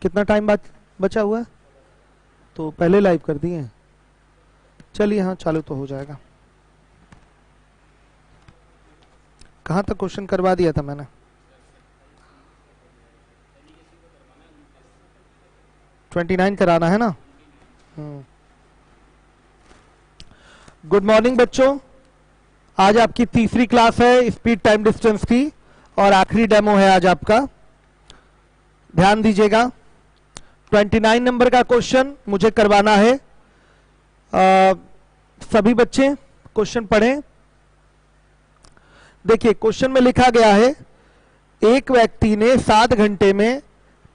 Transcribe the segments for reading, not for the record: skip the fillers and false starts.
कितना टाइम बचा हुआ है? तो पहले लाइव कर दिए हैं। चलिए हाँ चालू तो हो जाएगा। कहाँ तक क्वेश्चन करवा दिया था मैंने? ट्वेंटी 29 कराना है ना। गुड मॉर्निंग बच्चों, आज आपकी तीसरी क्लास है स्पीड टाइम डिस्टेंस की और आखिरी डेमो है आज आपका। ध्यान दीजिएगा, 29 नंबर का क्वेश्चन मुझे करवाना है। सभी बच्चे क्वेश्चन पढ़ें। देखिए क्वेश्चन में लिखा गया है, एक व्यक्ति ने 7 घंटे में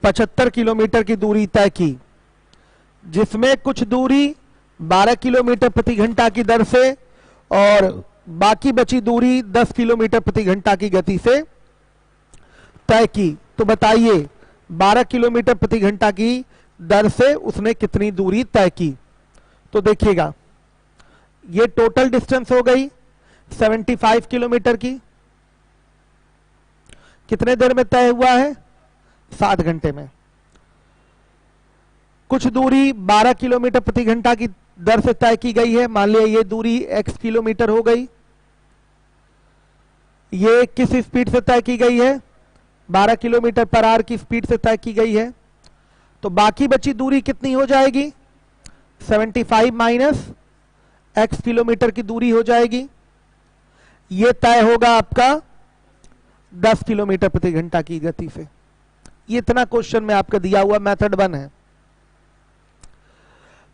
75 किलोमीटर की दूरी तय की, जिसमें कुछ दूरी 12 किलोमीटर प्रति घंटा की दर से और बाकी बची दूरी 10 किलोमीटर प्रति घंटा की गति से तय की। तो बताइए 12 किलोमीटर प्रति घंटा की दर से उसने कितनी दूरी तय की। तो देखिएगा ये टोटल डिस्टेंस हो गई 75 किलोमीटर की। कितने देर में तय हुआ है? 7 घंटे में। कुछ दूरी 12 किलोमीटर प्रति घंटा की दर से तय की गई है। मान लिया ये दूरी x किलोमीटर हो गई। ये किस स्पीड से तय की गई है? 12 किलोमीटर पर आवर की स्पीड से तय की गई है। तो बाकी बची दूरी कितनी हो जाएगी? 75 माइनस x किलोमीटर की दूरी हो जाएगी। ये तय होगा आपका 10 किलोमीटर प्रति घंटा की गति से। ये इतना क्वेश्चन में आपका दिया हुआ मेथड 1 है।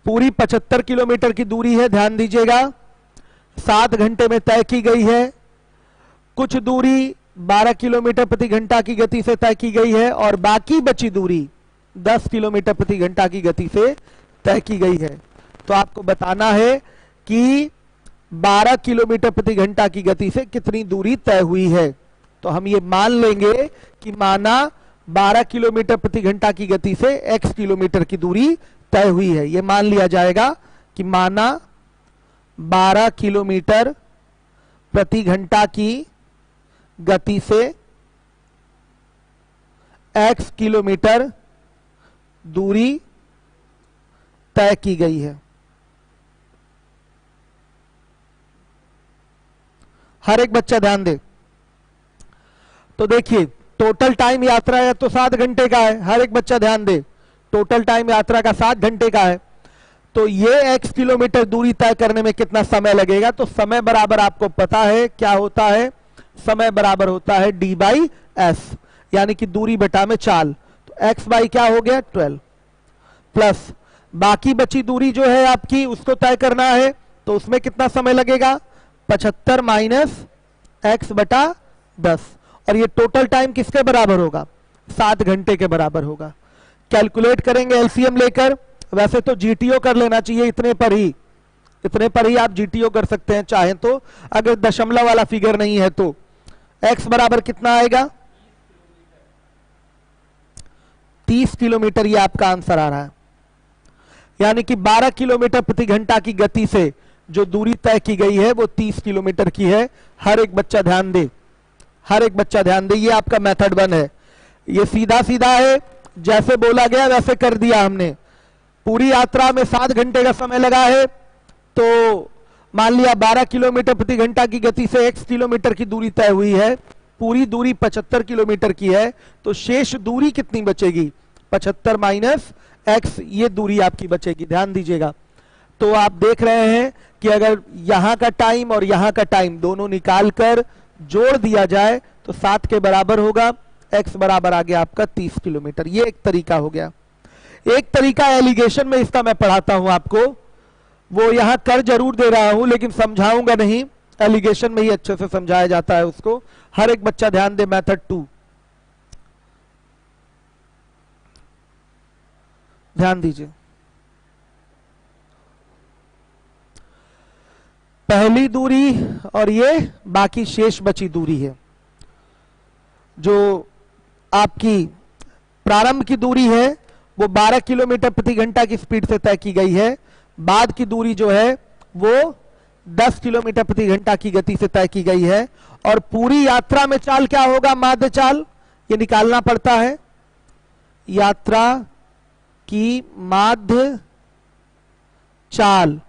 पूरी 75 किलोमीटर की दूरी है, ध्यान दीजिएगा, 7 घंटे में तय की गई है। कुछ दूरी 12 किलोमीटर प्रति घंटा की गति से तय की गई है और बाकी बची दूरी 10 किलोमीटर प्रति घंटा की गति से तय की गई है। तो आपको बताना है कि 12 किलोमीटर प्रति घंटा की गति से कितनी दूरी तय हुई है। तो हम ये मान लेंगे कि माना 12 किलोमीटर प्रति घंटा की गति से x किलोमीटर की दूरी तय हुई है। ये मान लिया जाएगा कि माना 12 किलोमीटर प्रति घंटा की गति से x किलोमीटर दूरी तय की गई है। हर एक बच्चा ध्यान दे। तो देखिए टोटल टाइम यात्रा है तो 7 घंटे का है। हर एक बच्चा ध्यान दे, टोटल टाइम यात्रा का 7 घंटे का है। तो ये x किलोमीटर दूरी तय करने में कितना समय लगेगा? तो समय बराबर आपको पता है क्या होता है? समय बराबर होता है d/s, यानी कि दूरी बटा में चाल। तो x बाई क्या हो गया? 12 प्लस बाकी बची दूरी जो है आपकी उसको तय करना है। तो उसमें कितना समय लगेगा? 75 माइनस x बटा 10। और ये टोटल टाइम किसके बराबर होगा? 7 घंटे के बराबर होगा। कैलकुलेट करेंगे एलसीएम लेकर। वैसे तो जीटीओ कर लेना चाहिए, इतने पर ही आप जीटीओ कर सकते हैं चाहें तो, अगर दशमलव वाला फिगर नहीं है तो। x बराबर कितना आएगा? 30 किलोमीटर। ये आपका आंसर आ रहा है, यानी कि 12 किलोमीटर प्रति घंटा की गति से जो दूरी तय की गई है वो 30 किलोमीटर की है। हर एक बच्चा ध्यान दे, हर एक बच्चा ध्यान दे। ये आपका मेथड 1 है। ये सीधा सीधा है, जैसे बोला गया वैसे कर दिया हमने। पूरी यात्रा में 7 घंटे का समय लगा है। तो मान लिया 12 किलोमीटर प्रति घंटा की गति से x किलोमीटर की दूरी तय हुई है। पूरी दूरी 75 किलोमीटर की है। तो शेष दूरी कितनी बचेगी? 75 माइनस x, ये दूरी आपकी बचेगी। ध्यान दीजिएगा। तो आप देख रहे हैं कि अगर यहां का टाइम और यहां का टाइम दोनों निकाल कर जोड़ दिया जाए तो 7 के बराबर होगा। x बराबर आ गया आपका 30 किलोमीटर। ये एक तरीका हो गया। एक तरीका एलिगेशन में इसका मैं पढ़ाता हूं आपको, वो यहां कर जरूर दे रहा हूं लेकिन समझाऊंगा नहीं, एलिगेशन में ही अच्छे से समझाया जाता है उसको। हर एक बच्चा ध्यान दे। मेथड 2 ध्यान दीजिए। पहली दूरी और ये बाकी शेष बची दूरी है। जो आपकी प्रारंभ की दूरी है वो 12 किलोमीटर प्रति घंटा की स्पीड से तय की गई है। बाद की दूरी जो है वो 10 किलोमीटर प्रति घंटा की गति से तय की गई है। और पूरी यात्रा में चाल क्या होगा? माध्य चाल, ये निकालना पड़ता है। यात्रा की माध्य चाल,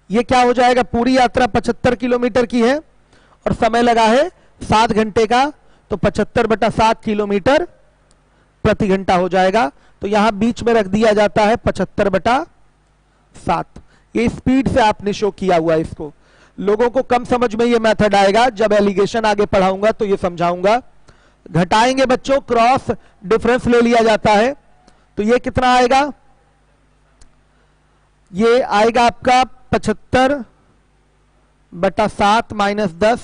ये क्या हो जाएगा, पूरी यात्रा 75 किलोमीटर की है और समय लगा है 7 घंटे का, तो 75/7 किलोमीटर प्रति घंटा हो जाएगा। तो यहां बीच में रख दिया जाता है 75/7। ये स्पीड से आपने शो किया हुआ है इसको। लोगों को कम समझ में ये मेथड आएगा, जब एलिगेशन आगे पढ़ाऊंगा तो ये समझाऊंगा। घटाएंगे बच्चों, क्रॉस डिफरेंस ले लिया जाता है, तो ये कितना आएगा, ये आएगा आपका 75/7 माइनस 10,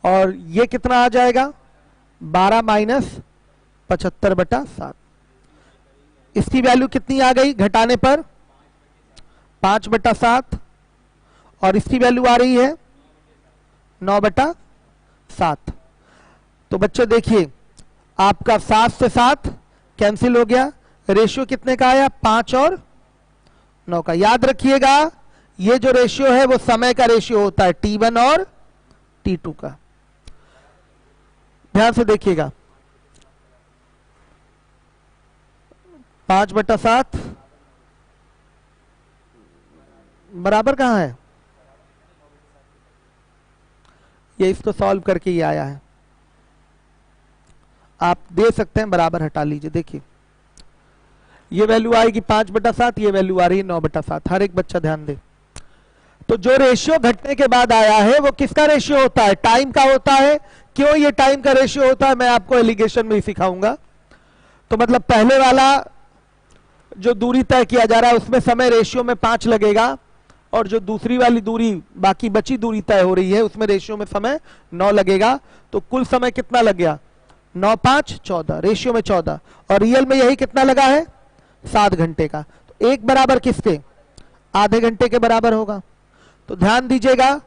और ये कितना आ जाएगा 12 माइनस 75/7। इसकी वैल्यू कितनी आ गई घटाने पर 5/7, और इसकी वैल्यू आ रही है 9/7। तो बच्चों देखिए आपका 7 से 7 कैंसिल हो गया, रेशियो कितने का आया 5 और 9 का। याद रखिएगा ये जो रेशियो है वो समय का रेशियो होता है, T1 और T2 का। ध्यान से देखिएगा 5/7 बराबर कहां है, ये इसको सॉल्व करके ये आया है, आप दे सकते हैं बराबर हटा लीजिए। देखिए ये वैल्यू आएगी 5/7, ये वैल्यू आ रही है 9/7। हर एक बच्चा ध्यान दे। तो जो रेशियो घटने के बाद आया है वो किसका रेशियो होता है, टाइम का होता है। क्यों ये टाइम का रेशियो होता है मैं आपको एलिगेशन में ही सिखाऊंगा। तो मतलब पहले वाला जो दूरी तय किया जा रहा है उसमें समय रेशियो में 5 लगेगा, और जो दूसरी वाली दूरी बाकी बची दूरी तय हो रही है उसमें रेशियो में समय 9 लगेगा। तो कुल समय कितना लग गया 9 5 14, रेशियो में 14, और रियल में यही कितना लगा है 7 घंटे का। तो एक बराबर किसके, आधे घंटे के बराबर होगा। तो ध्यान दीजिएगा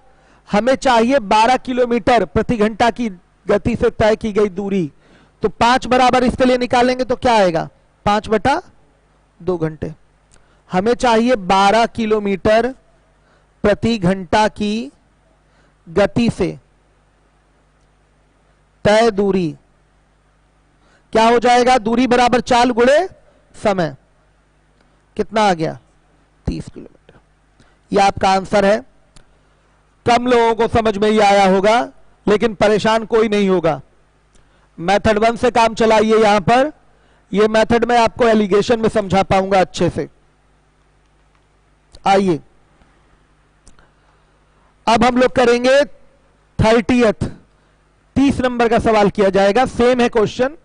हमें चाहिए 12 किलोमीटर प्रति घंटा की गति से तय की गई दूरी। तो 5 बराबर इसके लिए निकालेंगे तो क्या आएगा 5/2 घंटे। हमें चाहिए 12 किलोमीटर प्रति घंटा की गति से तय दूरी, क्या हो जाएगा, दूरी बराबर चाल गुणे समय, कितना आ गया 30 किलोमीटर। यह आपका आंसर है। कम लोगों को समझ में ही आया होगा, लेकिन परेशान कोई नहीं होगा। मेथड 1 से काम चलाइए। यहां पर यह मेथड मैं आपको एलिगेशन में समझा पाऊंगा अच्छे से। आइए अब हम लोग करेंगे 30 नंबर का सवाल किया जाएगा। सेम है क्वेश्चन,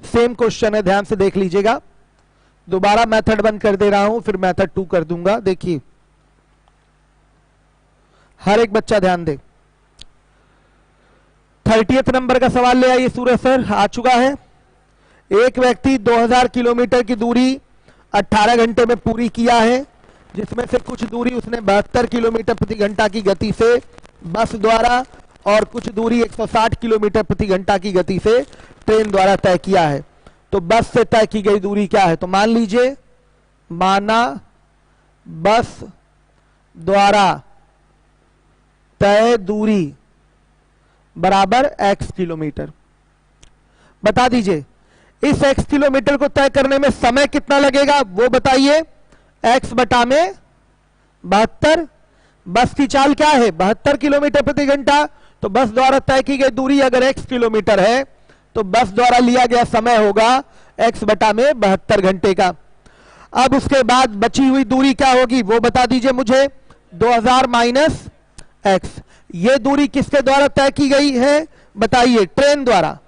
सेम क्वेश्चन है, ध्यान से देख लीजिएगा। दोबारा मेथड 1 कर दे रहा हूं, फिर मेथड 2 कर दूंगा। देखिए हर एक बच्चा ध्यान दे। 30 नंबर का सवाल ले आइए सूरज सर। आ चुका है। एक व्यक्ति 2000 किलोमीटर की दूरी 18 घंटे में पूरी किया है, जिसमें से कुछ दूरी उसने 72 किलोमीटर प्रति घंटा की गति से बस द्वारा और कुछ दूरी 160 किलोमीटर प्रति घंटा की गति से ट्रेन द्वारा तय किया है। तो बस से तय की गई दूरी क्या है, तो मान लीजिए माना बस द्वारा तय दूरी बराबर x किलोमीटर। बता दीजिए इस x किलोमीटर को तय करने में समय कितना लगेगा वो बताइए। x बटा में 72, बस की चाल क्या है 72 किलोमीटर प्रति घंटा। तो बस द्वारा तय की गई दूरी अगर x किलोमीटर है तो बस द्वारा लिया गया समय होगा x बटा में 72 घंटे का। अब उसके बाद बची हुई दूरी क्या होगी वो बता दीजिए मुझे। 2000 माइनस x, ये दूरी किसके द्वारा तय की गई है बताइए, ट्रेन द्वारा।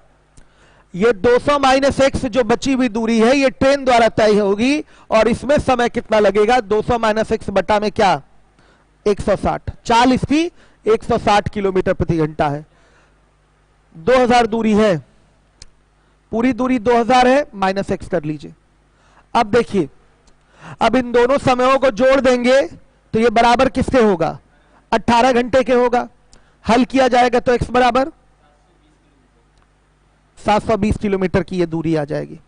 ये 200 माइनस x जो बची हुई दूरी है ये ट्रेन द्वारा तय होगी, और इसमें समय कितना लगेगा 200 माइनस x बटा में क्या 160। चाल इसकी 160 किलोमीटर प्रति घंटा है। 2000 दूरी है, पूरी दूरी 2000 है, माइनस x कर लीजिए। अब देखिए अब इन दोनों समयों को जोड़ देंगे तो ये बराबर किसके होगा 18 घंटे के होगा। हल किया जाएगा तो x बराबर 720 किलोमीटर की ये दूरी आ जाएगी।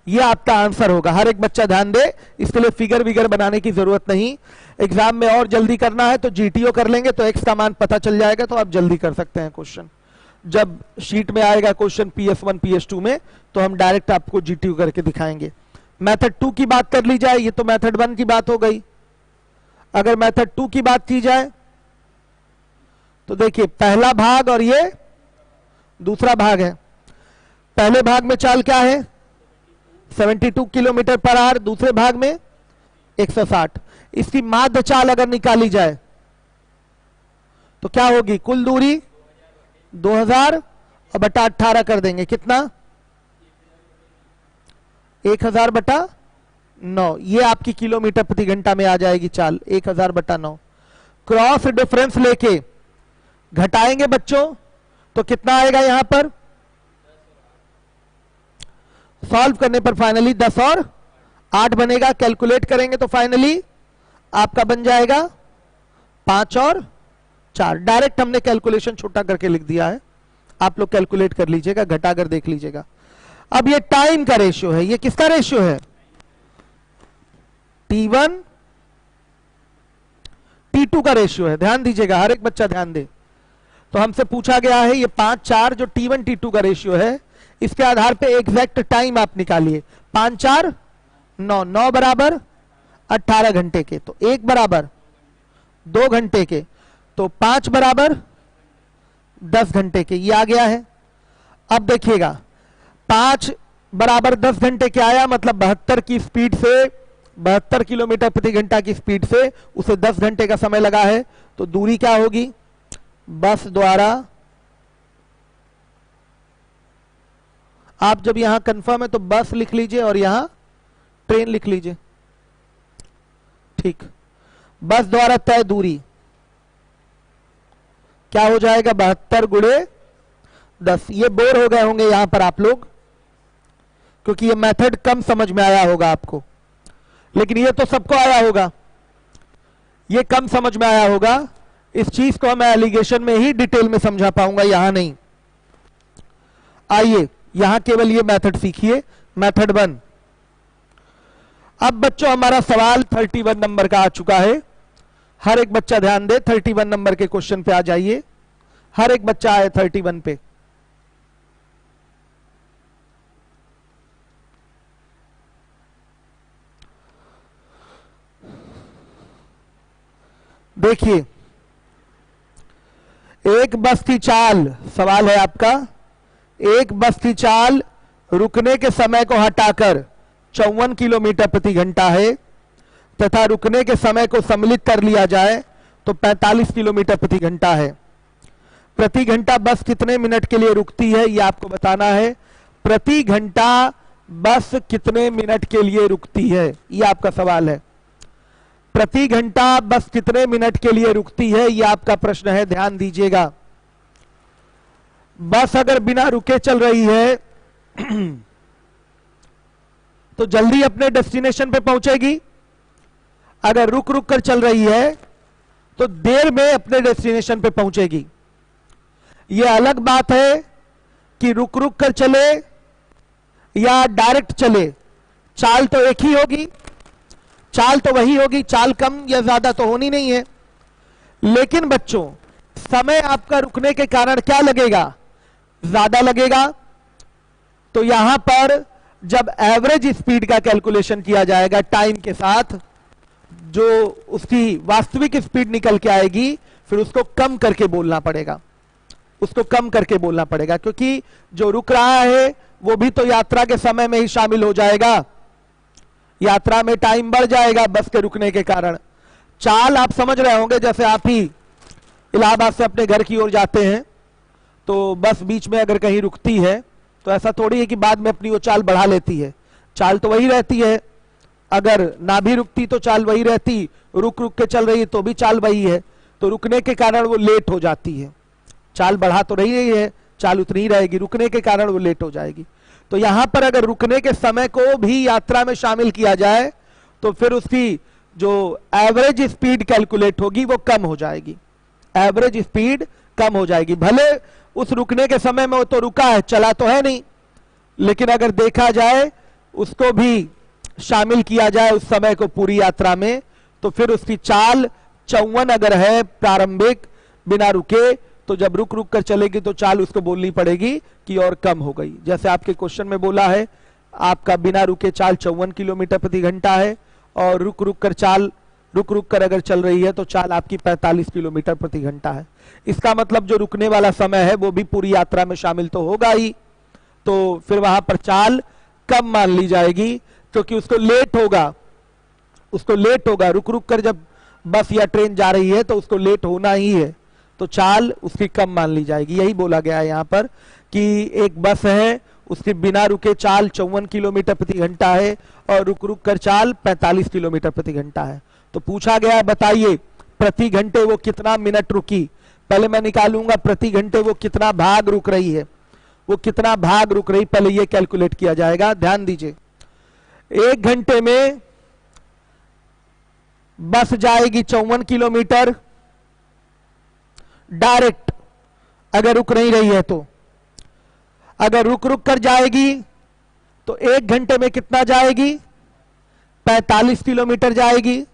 ये आपका आंसर होगा। हर एक बच्चा ध्यान दे, इसके लिए फिगर विगर बनाने की जरूरत नहीं। एग्जाम में और जल्दी करना है तो जीटीओ कर लेंगे तो x का मान पता चल जाएगा, तो आप जल्दी कर सकते हैं क्वेश्चन। जब शीट में आएगा क्वेश्चन PS1 PS2 में, तो हम डायरेक्ट आपको GTU करके दिखाएंगे। मेथड 2 की बात कर ली जाए, ये तो मेथड 1 की बात हो गई। अगर मेथड 2 की बात की जाए तो देखिए पहला भाग और ये दूसरा भाग है। पहले भाग में चाल क्या है 72 किलोमीटर पर आवर, दूसरे भाग में 160। इसकी माध्य चाल अगर निकाली जाए तो क्या होगी, कुल दूरी 2000 और बटा 18 कर देंगे, कितना 1000 बटा 9। ये आपकी किलोमीटर प्रति घंटा में आ जाएगी चाल 1000 बटा 9। क्रॉस डिफरेंस लेके घटाएंगे बच्चों तो कितना आएगा यहां पर, सॉल्व करने पर फाइनली 10 और 8 बनेगा। कैलकुलेट करेंगे तो फाइनली आपका बन जाएगा 5 और 4। डायरेक्ट हमने कैलकुलेशन छोटा करके लिख दिया है, आप लोग कैलकुलेट कर लीजिएगा, घटा कर देख लीजिएगा। अब ये टाइम का रेशियो है, ये किसका रेशियो है, T1 T2 का रेशियो है। ध्यान दीजिएगा, हर एक बच्चा ध्यान दे। तो हमसे पूछा गया है ये 5 4 जो T1 T2 का रेशियो है, इसके आधार पे एग्जैक्ट टाइम आप निकालिए। 5 4 9, 9 बराबर 18 घंटे के, तो 1 बराबर 2 घंटे के, तो 5 बराबर 10 घंटे के, ये आ गया है। अब देखिएगा 5 बराबर 10 घंटे के आया, मतलब 72 की स्पीड से 72 किलोमीटर प्रति घंटा की स्पीड से उसे 10 घंटे का समय लगा है। तो दूरी क्या होगी, बस द्वारा, आप जब यहां कंफर्म है तो बस लिख लीजिए और यहां ट्रेन लिख लीजिए, ठीक। बस द्वारा तय दूरी क्या हो जाएगा, 72 गुणे 10। ये बोर हो गए होंगे यहां पर आप लोग, क्योंकि ये मेथड कम समझ में आया होगा आपको, लेकिन ये तो सबको आया होगा, ये कम समझ में आया होगा। इस चीज को मैं एलिगेशन में ही डिटेल में समझा पाऊंगा, यहां नहीं। आइए यहां केवल ये मेथड सीखिए, मेथड 1। अब बच्चों हमारा सवाल 31 नंबर का आ चुका है। हर एक बच्चा ध्यान दे, 31 नंबर के क्वेश्चन पे आ जाइए। हर एक बच्चा आए 31 पे। देखिए, एक बस की चाल, सवाल है आपका, एक बस की चाल रुकने के समय को हटाकर 54 किलोमीटर प्रति घंटा है, तथा रुकने के समय को सम्मिलित कर लिया जाए तो 45 किलोमीटर प्रति घंटा है। प्रति घंटा बस कितने मिनट के लिए रुकती है, यह आपको बताना है। प्रति घंटा बस कितने मिनट के लिए रुकती है, यह आपका सवाल है। प्रति घंटा बस कितने मिनट के लिए रुकती है, यह आपका प्रश्न है, ध्यान दीजिएगा। बस अगर बिना रुके चल रही है तो जल्दी अपने डेस्टिनेशन पे पहुंचेगी। अगर रुक रुक कर चल रही है तो देर में अपने डेस्टिनेशन पे पहुंचेगी। यह अलग बात है कि रुक रुक कर चले या डायरेक्ट चले, चाल तो एक ही होगी, चाल तो वही होगी, चाल कम या ज्यादा तो होनी नहीं है। लेकिन बच्चों समय आपका रुकने के कारण क्या लगेगा, ज्यादा लगेगा। तो यहां पर जब एवरेज स्पीड का कैलकुलेशन किया जाएगा टाइम के साथ, जो उसकी वास्तविक स्पीड निकल के आएगी, फिर उसको कम करके बोलना पड़ेगा, उसको कम करके बोलना पड़ेगा, क्योंकि जो रुक रहा है वो भी तो यात्रा के समय में ही शामिल हो जाएगा। यात्रा में टाइम बढ़ जाएगा बस के रुकने के कारण। चाल आप समझ रहे होंगे, जैसे आप ही इलाहाबाद से अपने घर की ओर जाते हैं तो बस बीच में अगर कहीं रुकती है तो ऐसा थोड़ी है कि बाद में अपनी वो चाल बढ़ा लेती है, चाल तो वही रहती है। अगर ना भी रुकती तो चाल वही रहती, रुक रुक के चल रही है तो भी चाल वही है। तो रुकने के कारण वो लेट हो जाती है, चाल बढ़ा तो रही है, चाल उतनी ही रहेगी, रुकने के कारण वो लेट हो जाएगी। तो यहां पर अगर रुकने के समय को भी यात्रा में शामिल किया जाए तो फिर उसकी जो एवरेज स्पीड कैलकुलेट होगी वो कम हो जाएगी, एवरेज स्पीड कम हो जाएगी। भले उस रुकने के समय में वो तो रुका है, चला तो है नहीं, लेकिन अगर देखा जाए उसको भी शामिल किया जाए उस समय को पूरी यात्रा में, तो फिर उसकी चाल 54 अगर है प्रारंभिक बिना रुके, तो जब रुक रुक कर चलेगी तो चाल उसको बोलनी पड़ेगी कि और कम हो गई। जैसे आपके क्वेश्चन में बोला है, आपका बिना रुके चाल 54 किलोमीटर प्रति घंटा है, और रुक रुक कर अगर चल रही है तो चाल आपकी 45 किलोमीटर प्रति घंटा है। इसका मतलब जो रुकने वाला समय है वो भी पूरी यात्रा में शामिल तो होगा ही, तो फिर वहां पर चाल कम मान ली जाएगी, क्योंकि उसको लेट होगा। रुक रुक कर जब बस या ट्रेन जा रही है तो उसको लेट होना ही है, तो चाल उसकी कम मान ली जाएगी। यही बोला गया है यहाँ पर कि एक बस है, उसकी बिना रुके चाल 54 किलोमीटर प्रति घंटा है और रुक रुक कर चाल 45 किलोमीटर प्रति घंटा है। तो पूछा गया, बताइए प्रति घंटे वो कितना मिनट रुकी। पहले मैं निकालूंगा प्रति घंटे वो कितना भाग रुक रही है, पहले ये कैलकुलेट किया जाएगा। ध्यान दीजिए, 1 घंटे में बस जाएगी 54 किलोमीटर डायरेक्ट, अगर रुक नहीं रही है तो। अगर रुक रुक कर जाएगी तो 1 घंटे में कितना जाएगी, 45 किलोमीटर जाएगी।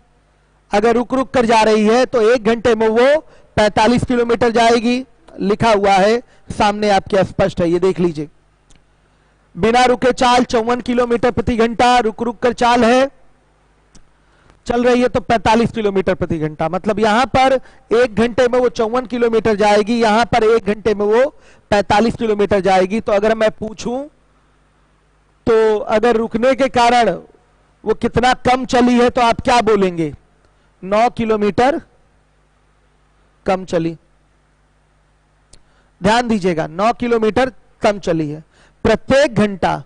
अगर रुक रुक कर जा रही है तो 1 घंटे में वो 45 किलोमीटर जाएगी। लिखा हुआ है सामने आपके, स्पष्ट है, ये देख लीजिए। बिना रुके चाल 54 किलोमीटर प्रति घंटा, रुक रुक कर चाल है, चल रही है तो 45 किलोमीटर प्रति घंटा। मतलब यहां पर 1 घंटे में वो 54 किलोमीटर जाएगी, यहां पर 1 घंटे में वो 45 किलोमीटर जाएगी। तो अगर मैं पूछूं तो अगर रुकने के कारण वो कितना कम चली है तो आप क्या बोलेंगे, 9 किलोमीटर कम चली। ध्यान दीजिएगा, 9 किलोमीटर कम चली है। प्रत्येक घंटा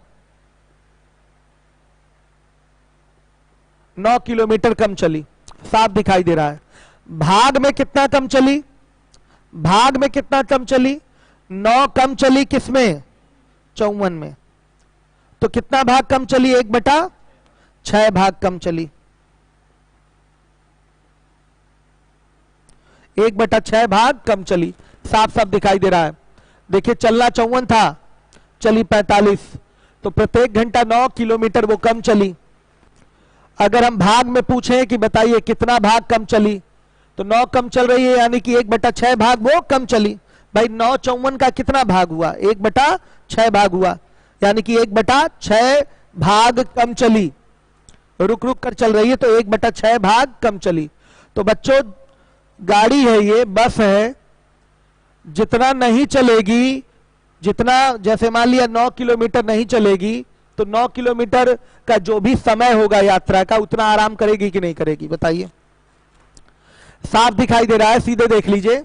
9 किलोमीटर कम चली, साफ दिखाई दे रहा है। भाग में कितना कम चली, 9 कम चली किसमें, 54 में। तो कितना भाग कम चली, 1/6 भाग कम चली, 1/6 भाग कम चली, साफ साफ दिखाई दे रहा है। देखिए चलना 54 था, चली 45, तो प्रत्येक घंटा 9 किलोमीटर वो कम चली। अगर हम भाग में पूछें कि बताइए कितना भाग कम चली, तो 9 कम चल रही है, यानी कि 1/6 भाग वो कम चली। भाई 9 54 का कितना भाग हुआ, 1/6 भाग हुआ, यानी कि 1/6 भाग कम चली। रुक रुक कर चल रही है तो 1/6 भाग कम चली। तो बच्चों गाड़ी है, ये बस है, जितना नहीं चलेगी, जितना जैसे मान लिया 9 किलोमीटर नहीं चलेगी, तो 9 किलोमीटर का जो भी समय होगा यात्रा का, उतना आराम करेगी कि नहीं करेगी, बताइए। साफ दिखाई दे रहा है, सीधे देख लीजिए।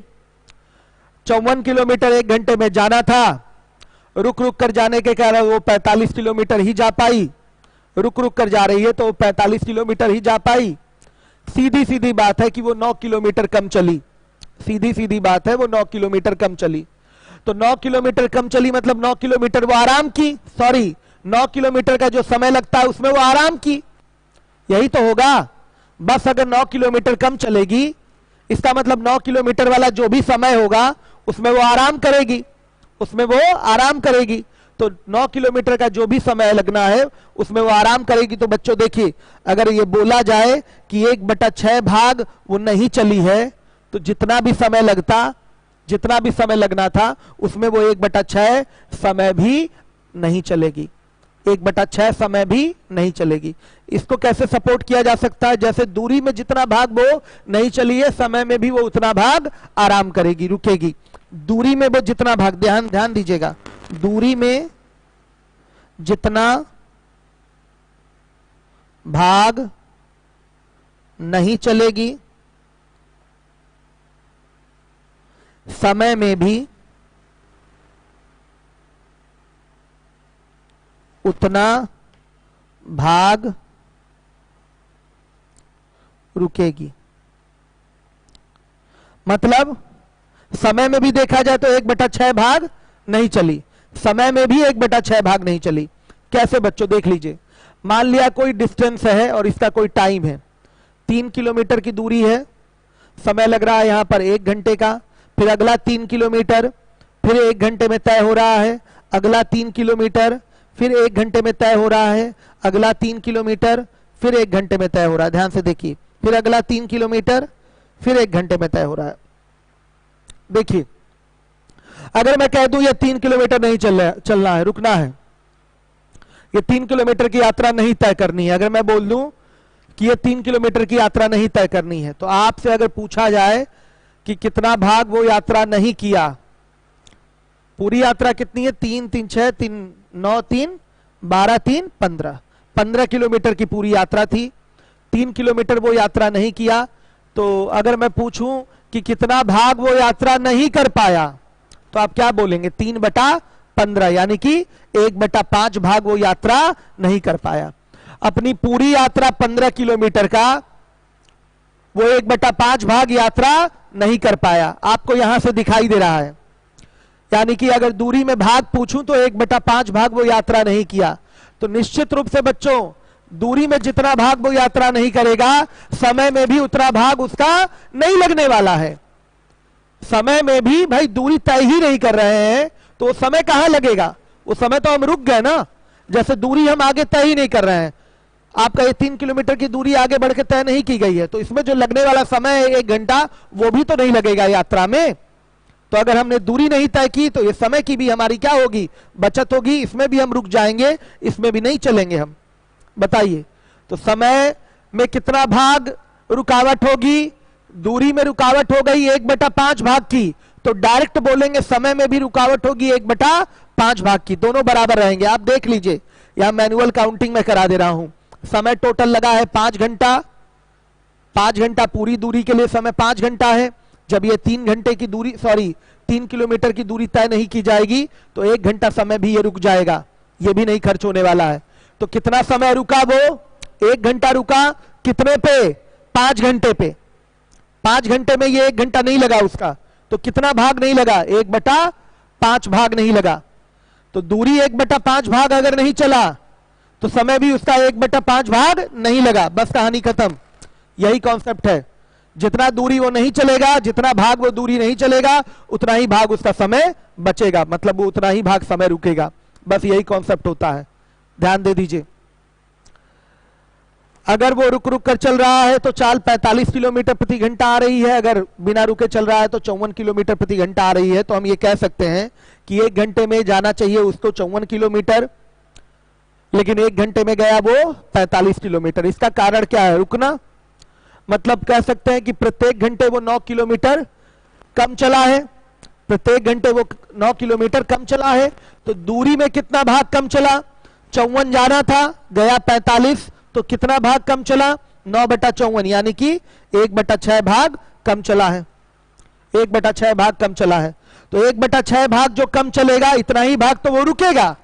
54 किलोमीटर 1 घंटे में जाना था, रुक रुक कर जाने के कारण वो 45 किलोमीटर ही जा पाई। रुक रुक कर जा रही है तो 45 किलोमीटर ही जा पाई। सीधी सीधी बात है कि वो 9 किलोमीटर कम चली, सीधी सीधी बात है, वो 9 किलोमीटर कम चली। तो 9 किलोमीटर कम चली मतलब 9 किलोमीटर वो आराम की, 9 किलोमीटर का जो समय लगता है उसमें वो आराम की, यही तो होगा। बस अगर 9 किलोमीटर कम चलेगी, इसका मतलब 9 किलोमीटर वाला जो भी समय होगा उसमें वो आराम करेगी, तो 9 किलोमीटर का जो भी समय लगना है उसमें वो आराम करेगी। तो बच्चों देखिए, अगर ये बोला जाए कि 1/6 भाग वो नहीं चली है, तो जितना भी समय लगना था उसमें वो 1/6 समय भी नहीं चलेगी, 1/6 समय भी नहीं चलेगी। इसको कैसे सपोर्ट किया जा सकता है, जैसे दूरी में जितना भाग वो नहीं चली है, समय में भी वो उतना भाग आराम करेगी, रुकेगी। दूरी में वो जितना भाग, ध्यान दीजिएगा, दूरी में जितना भाग नहीं चलेगी, समय में भी उतना भाग रुकेगी। मतलब समय में भी देखा जाए तो 1/6 भाग नहीं चली, समय में भी 1/6 भाग नहीं चली। कैसे बच्चों, देख लीजिए। मान लिया कोई डिस्टेंस है और इसका कोई टाइम है, 3 किलोमीटर की दूरी है, समय लग रहा है यहां पर 1 घंटे का, फिर अगला 3 किलोमीटर फिर 1 घंटे में तय हो रहा है, अगला 3 किलोमीटर फिर 1 घंटे में तय हो रहा है, अगला 3 किलोमीटर फिर 1 घंटे में तय हो रहा है। ध्यान से देखिए, फिर अगला 3 किलोमीटर फिर 1 घंटे में तय हो रहा है। देखिए अगर मैं कह दूं ये 3 किलोमीटर नहीं चलना है, रुकना है, ये 3 किलोमीटर की यात्रा नहीं तय करनी है, अगर मैं बोल दूं कि ये 3 किलोमीटर की यात्रा नहीं तय करनी है, तो आपसे अगर पूछा जाए कि कितना भाग वो यात्रा नहीं किया, पूरी यात्रा कितनी है, 3 3 6 3 9 3 12 3 15, 15 किलोमीटर की पूरी यात्रा थी, 3 किलोमीटर वो यात्रा नहीं किया, तो अगर मैं पूछूं कि कितना भाग वो यात्रा नहीं कर पाया, तो आप क्या बोलेंगे, 3/15, यानी कि 1/5 भाग वो यात्रा नहीं कर पाया। अपनी पूरी यात्रा 15 किलोमीटर का वो 1/5 भाग यात्रा नहीं कर पाया, आपको यहां से दिखाई दे रहा है, यानी कि अगर दूरी में भाग पूछूं तो 1/5 भाग वो यात्रा नहीं किया। तो निश्चित रूप से बच्चों, दूरी में जितना भाग वो यात्रा नहीं करेगा, समय में भी उतना भाग उसका नहीं लगने वाला है। समय में भी भाई दूरी तय ही नहीं कर रहे हैं तो समय कहां लगेगा, वो समय तो हम रुक गए ना, जैसे दूरी हम आगे तय ही नहीं कर रहे हैं, आपका ये 3 किलोमीटर की दूरी आगे बढ़ के तय नहीं की गई है, तो इसमें जो लगने वाला समय है 1 घंटा, वो भी तो नहीं लगेगा यात्रा में। तो अगर हमने दूरी नहीं तय की तो ये समय की भी हमारी क्या होगी, बचत होगी, इसमें भी हम रुक जाएंगे, इसमें भी नहीं चलेंगे हम। बताइए, तो समय में कितना भाग रुकावट होगी, दूरी में रुकावट हो गई 1/5 भाग की, तो डायरेक्ट बोलेंगे समय में भी रुकावट होगी 1/5 भाग की, दोनों बराबर रहेंगे। आप देख लीजिए, यहां मैनुअल काउंटिंग में करा दे रहा हूं, समय टोटल लगा है 5 घंटा, 5 घंटा पूरी दूरी के लिए समय 5 घंटा है। जब ये 3 घंटे की दूरी, सॉरी 3 किलोमीटर की दूरी तय नहीं की जाएगी तो 1 घंटा समय भी ये रुक जाएगा, ये भी नहीं खर्च होने वाला है। तो कितना समय रुका, वो 1 घंटा रुका, कितने पे, 5 घंटे पे, 5 घंटे में ये 1 घंटा नहीं लगा उसका, तो कितना भाग नहीं लगा, 1/5 भाग नहीं लगा। तो दूरी 1/5 भाग अगर नहीं चला तो समय भी उसका 1/5 भाग नहीं लगा, बस कहानी खत्म। यही कॉन्सेप्ट है, जितना दूरी वो नहीं चलेगा, जितना भाग वो दूरी नहीं चलेगा, उतना ही भाग उसका समय बचेगा, मतलब वो उतना ही भाग समय रुकेगा, बस यही कॉन्सेप्ट होता है, ध्यान दे दीजिए। अगर वो रुक रुक कर चल रहा है तो चाल 45 किलोमीटर प्रति घंटा आ रही है, अगर बिना रुके चल रहा है तो 54 किलोमीटर प्रति घंटा आ रही है, तो हम ये कह सकते हैं कि 1 घंटे में जाना चाहिए उसको 54 किलोमीटर, लेकिन 1 घंटे में गया वो 45 किलोमीटर। इसका कारण क्या है, रुकना, मतलब कह सकते हैं कि प्रत्येक घंटे वो 9 किलोमीटर कम चला है, प्रत्येक घंटे वो 9 किलोमीटर कम चला है। तो दूरी में कितना भाग कम चला, 54 जाना था, गया 45, तो कितना भाग कम चला, 9/54, यानी कि 1/6 भाग कम चला है, 1/6 भाग कम चला है। तो 1/6 भाग जो कम चलेगा, इतना ही भाग तो वो रुकेगा।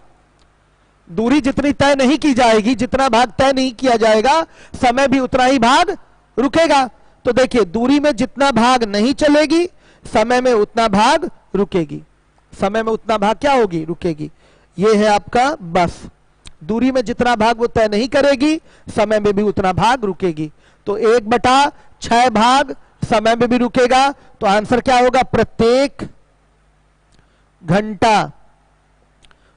दूरी जितनी तय नहीं की जाएगी, जितना भाग तय नहीं किया जाएगा, समय भी उतना ही भाग रुकेगा। तो देखिए, दूरी में जितना भाग नहीं चलेगी, समय में उतना भाग रुकेगी, समय में उतना भाग क्या होगी, रुकेगी। ये है आपका बस, दूरी में जितना भाग वो तय नहीं करेगी, समय में भी उतना भाग रुकेगी। तो 1/6 भाग समय में भी रुकेगा, तो आंसर क्या होगा, प्रत्येक घंटा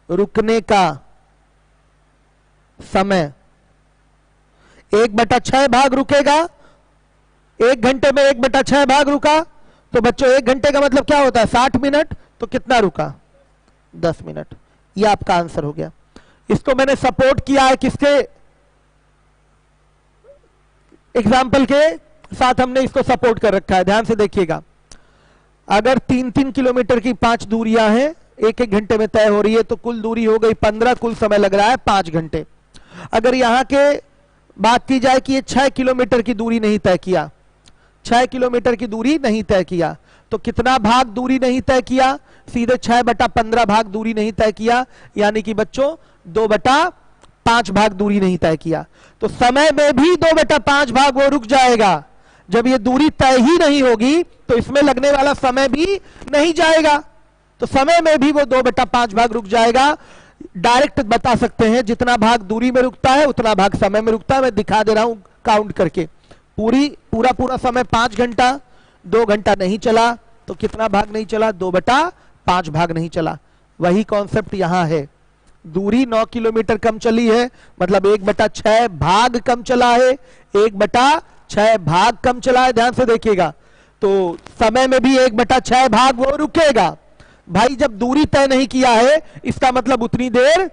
रुकने का समय 1/6 भाग रुकेगा। 1 घंटे में 1/6 भाग रुका, तो बच्चों 1 घंटे का मतलब क्या होता है, 60 मिनट, तो कितना रुका, 10 मिनट। यह आपका आंसर हो गया। इसको मैंने सपोर्ट किया है किसके, एग्जाम्पल के साथ हमने इसको सपोर्ट कर रखा है, ध्यान से देखिएगा। अगर 3-3 किलोमीटर की 5 दूरियां हैं, 1-1 घंटे में तय हो रही है, तो कुल दूरी हो गई 15, कुल समय लग रहा है 5 घंटे। अगर यहां के बात की जाए कि ये 6 किलोमीटर की दूरी नहीं तय किया, 6 किलोमीटर की दूरी नहीं तय किया, तो कितना भाग दूरी नहीं तय किया, सीधे 6/15 भाग दूरी नहीं तय किया, यानी कि बच्चों 2/5 भाग दूरी नहीं तय किया। तो समय में भी 2/5 भाग वो रुक जाएगा। जब ये दूरी तय ही नहीं होगी तो इसमें लगने वाला समय भी नहीं जाएगा, तो समय में भी वो 2/5 भाग रुक जाएगा। डायरेक्ट बता सकते हैं, जितना भाग दूरी में रुकता है उतना भाग समय में रुकता है। मैं दिखा दे रहा हूं काउंट करके, पूरा समय 5 घंटा, 2 घंटा नहीं चला, तो कितना भाग नहीं चला, 2/5 भाग नहीं चला। वही कॉन्सेप्ट यहां है, दूरी 9 किलोमीटर कम चली है, मतलब 1/6 भाग कम चला है, 1/6 भाग कम चला है, ध्यान से देखिएगा। तो समय में भी 1/6 भाग वो रुकेगा, भाई जब दूरी तय नहीं किया है इसका मतलब उतनी देर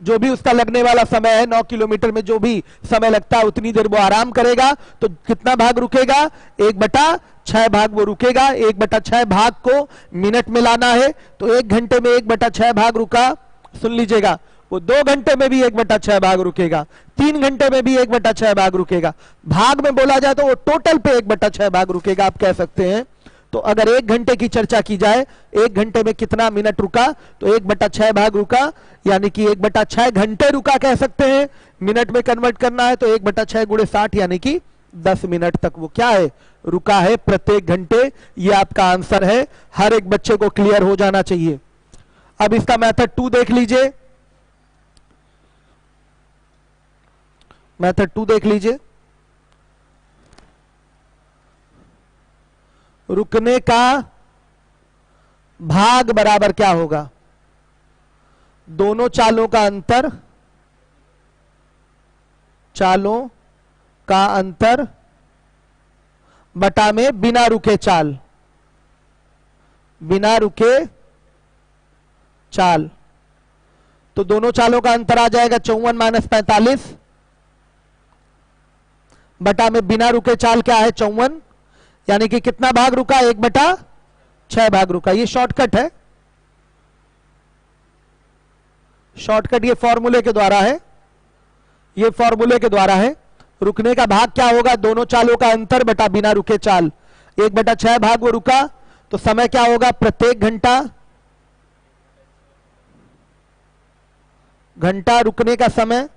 जो भी उसका लगने वाला समय है 9 किलोमीटर में जो भी समय लगता है उतनी देर वो आराम करेगा। तो कितना भाग रुकेगा? 1/6 भाग वो रुकेगा। 1/6 भाग को मिनट में लाना है तो 1 घंटे में 1/6 भाग रुका। सुन लीजिएगा, वो 2 घंटे में भी 1/6 भाग रुकेगा, 3 घंटे में भी 1/6 भाग रुकेगा। भाग में बोला जाए तो वो टोटल पे 1/6 भाग रुकेगा आप कह सकते हैं। तो अगर 1 घंटे की चर्चा की जाए, 1 घंटे में कितना मिनट रुका, तो 1/6 भाग रुका, यानी कि 1/6 घंटे रुका कह सकते हैं। मिनट में कन्वर्ट करना है तो 1/6 × 60 यानी कि 10 मिनट तक वो क्या है, रुका है प्रत्येक घंटे। ये आपका आंसर है, हर एक बच्चे को क्लियर हो जाना चाहिए। अब इसका मेथड 2 देख लीजिए, मेथड 2 देख लीजिए। रुकने का भाग बराबर क्या होगा? दोनों चालों का अंतर, चालों का अंतर बटा में बिना रुके चाल, बिना रुके चाल। तो दोनों चालों का अंतर आ जाएगा 54 - 45 बटा में बिना रुके चाल क्या है 54, यानी कि कितना भाग रुका? 1/6 भाग रुका। ये शॉर्टकट है, शॉर्टकट ये फॉर्मूले के द्वारा है, ये फॉर्मूले के द्वारा है। रुकने का भाग क्या होगा? दोनों चालों का अंतर बटा बिना रुके चाल। 1/6 भाग वो रुका तो समय क्या होगा? प्रत्येक घंटा, घंटा रुकने का समय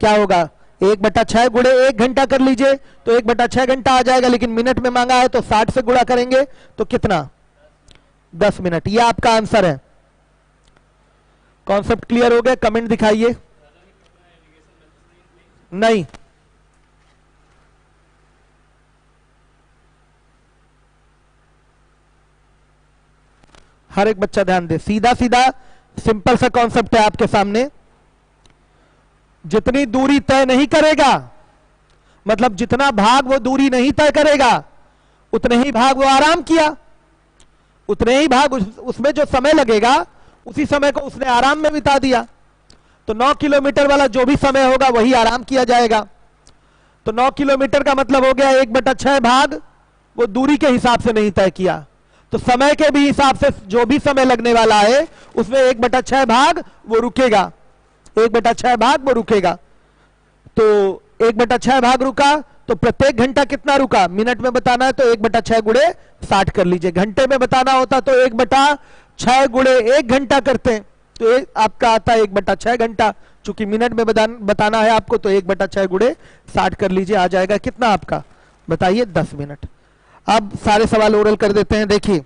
क्या होगा? 1/6 गुणे 1 घंटा कर लीजिए तो 1/6 घंटा आ जाएगा, लेकिन मिनट में मांगा है तो 60 से गुणा करेंगे तो कितना? 10 मिनट। ये आपका आंसर है। कॉन्सेप्ट क्लियर हो गया? कमेंट दिखाइए। नहीं, हर एक बच्चा ध्यान दे, सीधा सीधा सिंपल सा कॉन्सेप्ट है आपके सामने। जितनी दूरी तय नहीं करेगा, मतलब जितना भाग वो दूरी नहीं तय करेगा उतने ही भाग वो आराम किया, उतने ही भाग उसमें जो समय लगेगा उसी समय को उसने आराम में बिता दिया। तो 9 किलोमीटर वाला जो भी समय होगा वही आराम किया जाएगा। तो 9 किलोमीटर का मतलब हो गया 1/6 भाग वो दूरी के हिसाब से नहीं तय किया, तो समय के भी हिसाब से जो भी समय लगने वाला है उसमें 1/6 भाग वो रुकेगा, 1/6 भाग वो रुकेगा। तो 1/6 भाग रुका तो प्रत्येक घंटा कितना रुका? मिनट में बताना है तो 1/6 गुणे 60 कर लीजिए। घंटे में बताना होता तो 1/6 गुणे 1 घंटा करते हैं तो आपका आता है 1/6 घंटा। चूंकि मिनट में बताना है आपको तो 1/6 गुणे 60 कर लीजिए, आ जाएगा कितना आपका? बताइए 10 मिनट। अब सारे सवाल ओरल कर देते हैं। देखिए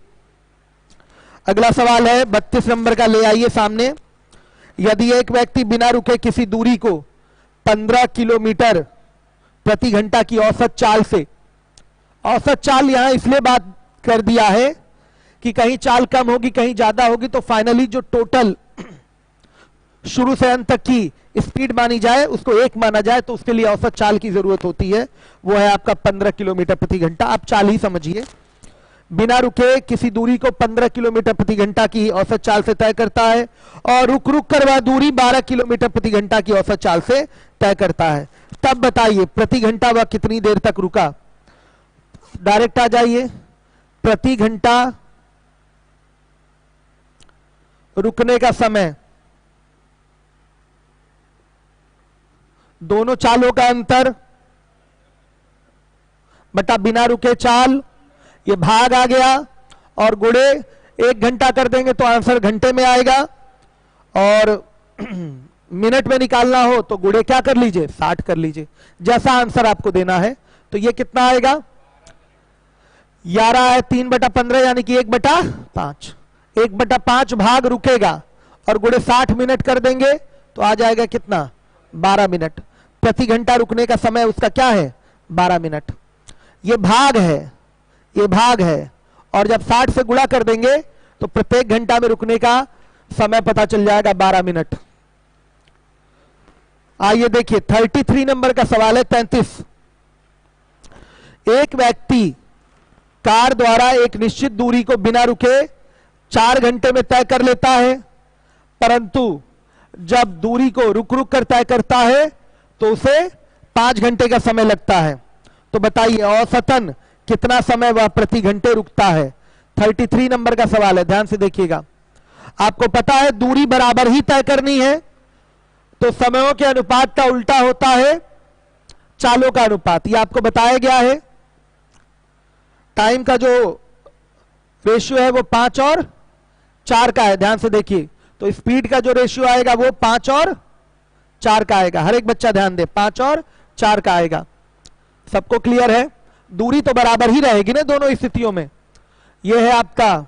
अगला सवाल है 32 नंबर का, ले आइए सामने। यदि एक व्यक्ति बिना रुके किसी दूरी को 15 किलोमीटर प्रति घंटा की औसत चाल से, औसत चाल यहां इसलिए बात कर दिया है कि कहीं चाल कम होगी कहीं ज्यादा होगी, तो फाइनली जो टोटल शुरू से अंत तक की स्पीड मानी जाए उसको 1 माना जाए, तो उसके लिए औसत चाल की जरूरत होती है, वो है आपका 15 किलोमीटर प्रति घंटा। आप चाल ही समझिए। बिना रुके किसी दूरी को 15 किलोमीटर प्रति घंटा की औसत चाल से तय करता है और रुक रुक कर वह दूरी 12 किलोमीटर प्रति घंटा की औसत चाल से तय करता है। तब बताइए प्रति घंटा वह कितनी देर तक रुका? डायरेक्ट आ जाइए। प्रति घंटा रुकने का समय, दोनों चालों का अंतर बटा बिना रुके चाल, ये भाग आ गया और गुणे 1 घंटा कर देंगे तो आंसर घंटे में आएगा, और मिनट में निकालना हो तो गुणे क्या कर लीजिए? 60 कर लीजिए। जैसा आंसर आपको देना है। तो ये कितना आएगा? 11 है 3/15 यानी कि 1/5। 1/5 भाग रुकेगा और गुणे 60 मिनट कर देंगे तो आ जाएगा कितना? 12 मिनट। प्रति घंटा रुकने का समय उसका क्या है? 12 मिनट। ये भाग है, ये भाग है, और जब 60 से गुणा कर देंगे तो प्रत्येक घंटा में रुकने का समय पता चल जाएगा 12 मिनट। आइए देखिए 33 नंबर का सवाल है 33। एक व्यक्ति कार द्वारा एक निश्चित दूरी को बिना रुके 4 घंटे में तय कर लेता है, परंतु जब दूरी को रुक रुक कर तय करता है तो उसे 5 घंटे का समय लगता है। तो बताइए औसतन कितना समय वह प्रति घंटे रुकता है। 33 नंबर का सवाल है, ध्यान से देखिएगा। आपको पता है दूरी बराबर ही तय करनी है, तो समयों के अनुपात का उल्टा होता है चालों का अनुपात। यह आपको बताया गया है। टाइम का जो रेशियो है वो 5 और 4 का है, ध्यान से देखिए। तो स्पीड का जो रेशियो आएगा वो 5 और 4 का आएगा। हर एक बच्चा ध्यान दे, 5 और 4 का आएगा। सबको क्लियर है? दूरी तो बराबर ही रहेगी ना दोनों स्थितियों में। यह है आपका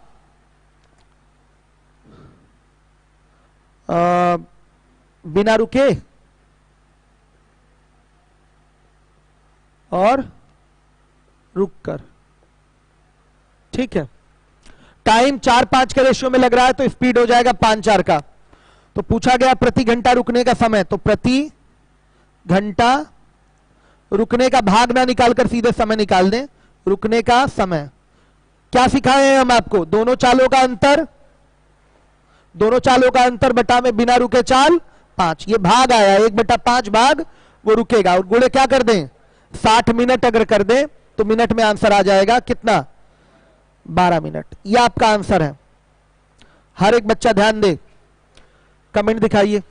बिना रुके और रुककर, ठीक है। टाइम 4-5 के रेशियो में लग रहा है तो स्पीड हो जाएगा 5-4 का। तो पूछा गया प्रति घंटा रुकने का समय, तो प्रति घंटा रुकने का भाग ना निकालकर सीधे समय निकाल दें। रुकने का समय क्या सिखाए हैं हम आपको? दोनों चालों का अंतर, दोनों चालों का अंतर बटा में बिना रुके चाल 5। ये भाग आया 1/5 भाग वो रुकेगा। और गुणे क्या कर दें? 60 मिनट अगर कर दें तो मिनट में आंसर आ जाएगा कितना? 12 मिनट। ये आपका आंसर है। हर एक बच्चा ध्यान दे, कमेंट दिखाइए।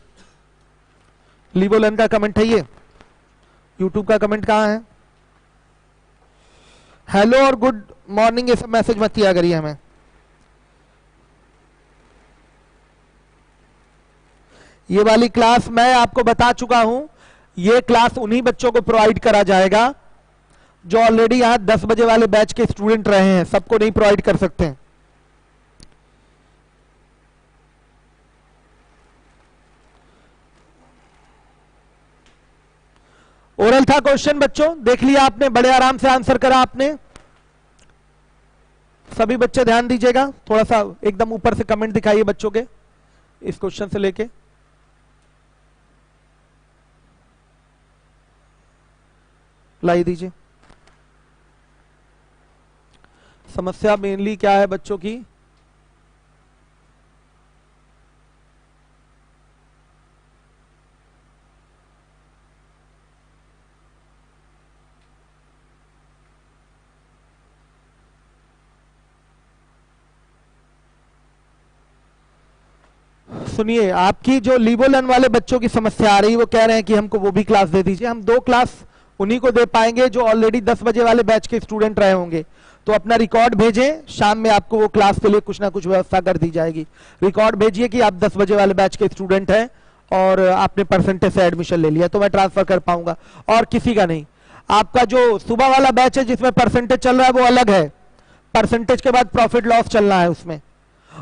लिवोलन का कमेंट है ये। यूट्यूब का कमेंट कहां है? हेलो और गुड मॉर्निंग ये सब मैसेज मत किया करिए हमें। ये वाली क्लास मैं आपको बता चुका हूं। ये क्लास उन्हीं बच्चों को प्रोवाइड करा जाएगा जो ऑलरेडी यहां 10 बजे वाले बैच के स्टूडेंट रहे हैं। सबको नहीं प्रोवाइड कर सकते हैं। ओरल था क्वेश्चन बच्चों, देख लिया आपने, बड़े आराम से आंसर करा आपने। सभी बच्चे ध्यान दीजिएगा, थोड़ा सा एकदम ऊपर से कमेंट दिखाइए बच्चों के इस क्वेश्चन से लेके। लाई दीजिए। समस्या मेनली क्या है बच्चों की? सुनिए, आपकी जो लिवोलन वाले बच्चों की समस्या आ रही, वो कह रहे हैं कि हमको वो भी क्लास दे दीजिए। हम 2 क्लास उन्हीं को दे पाएंगे जो ऑलरेडी 10 बजे वाले बैच के स्टूडेंट रहे होंगे। तो अपना रिकॉर्ड भेजें, शाम में आपको वो क्लास के लिए कुछ ना कुछ व्यवस्था कर दी जाएगी। रिकॉर्ड भेजिए कि आप 10 बजे वाले बैच के स्टूडेंट हैं और आपने परसेंटेज से एडमिशन ले लिया, तो मैं ट्रांसफर कर पाऊंगा, और किसी का नहीं। आपका जो सुबह वाला बैच है जिसमें परसेंटेज चल रहा है वो अलग है। परसेंटेज के बाद प्रॉफिट लॉस चलना है उसमें।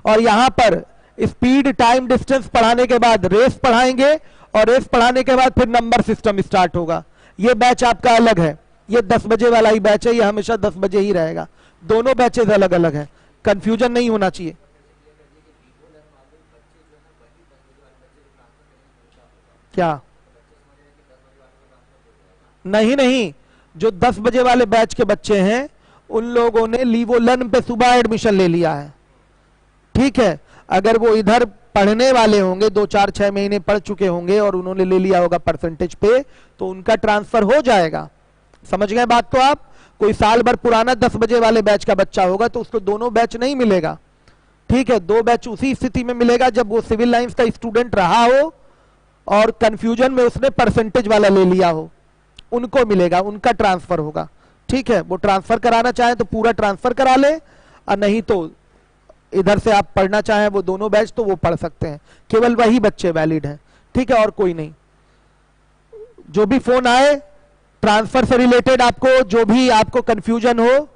और यहां पर स्पीड, टाइम, डिस्टेंस पढ़ाने के बाद रेस पढ़ाएंगे, और रेस पढ़ाने के बाद फिर नंबर सिस्टम स्टार्ट होगा। ये बैच आपका अलग है। ये 10 बजे वाला ही बैच है, ये हमेशा 10 बजे ही रहेगा। दोनों बैचेस अलग अलग हैं, कंफ्यूजन नहीं होना चाहिए। क्या? नहीं नहीं, जो 10 बजे वाले बैच के बच्चे हैं उन लोगों ने लिवोलन पे सुबह एडमिशन ले लिया है, ठीक है। अगर वो इधर पढ़ने वाले होंगे, 2-4-6 महीने पढ़ चुके होंगे और उन्होंने ले लिया होगा परसेंटेज पे, तो उनका ट्रांसफर हो जाएगा। समझ गए बात? तो आप कोई साल भर पुराना 10 बजे वाले बैच का बच्चा होगा तो उसको दोनों बैच नहीं मिलेगा, ठीक है। 2 बैच उसी स्थिति में मिलेगा जब वो सिविल लाइंस का स्टूडेंट रहा हो और कंफ्यूजन में उसने परसेंटेज वाला ले लिया हो, उनको मिलेगा, उनका ट्रांसफर होगा, ठीक है। वो ट्रांसफर कराना चाहे तो पूरा ट्रांसफर करा ले, और नहीं तो इधर से आप पढ़ना चाहें वो दोनों बैच तो वो पढ़ सकते हैं। केवल वही बच्चे वैलिड हैं, ठीक है, और कोई नहीं। जो भी फोन आए ट्रांसफर से रिलेटेड, आपको जो भी आपको कंफ्यूजन हो,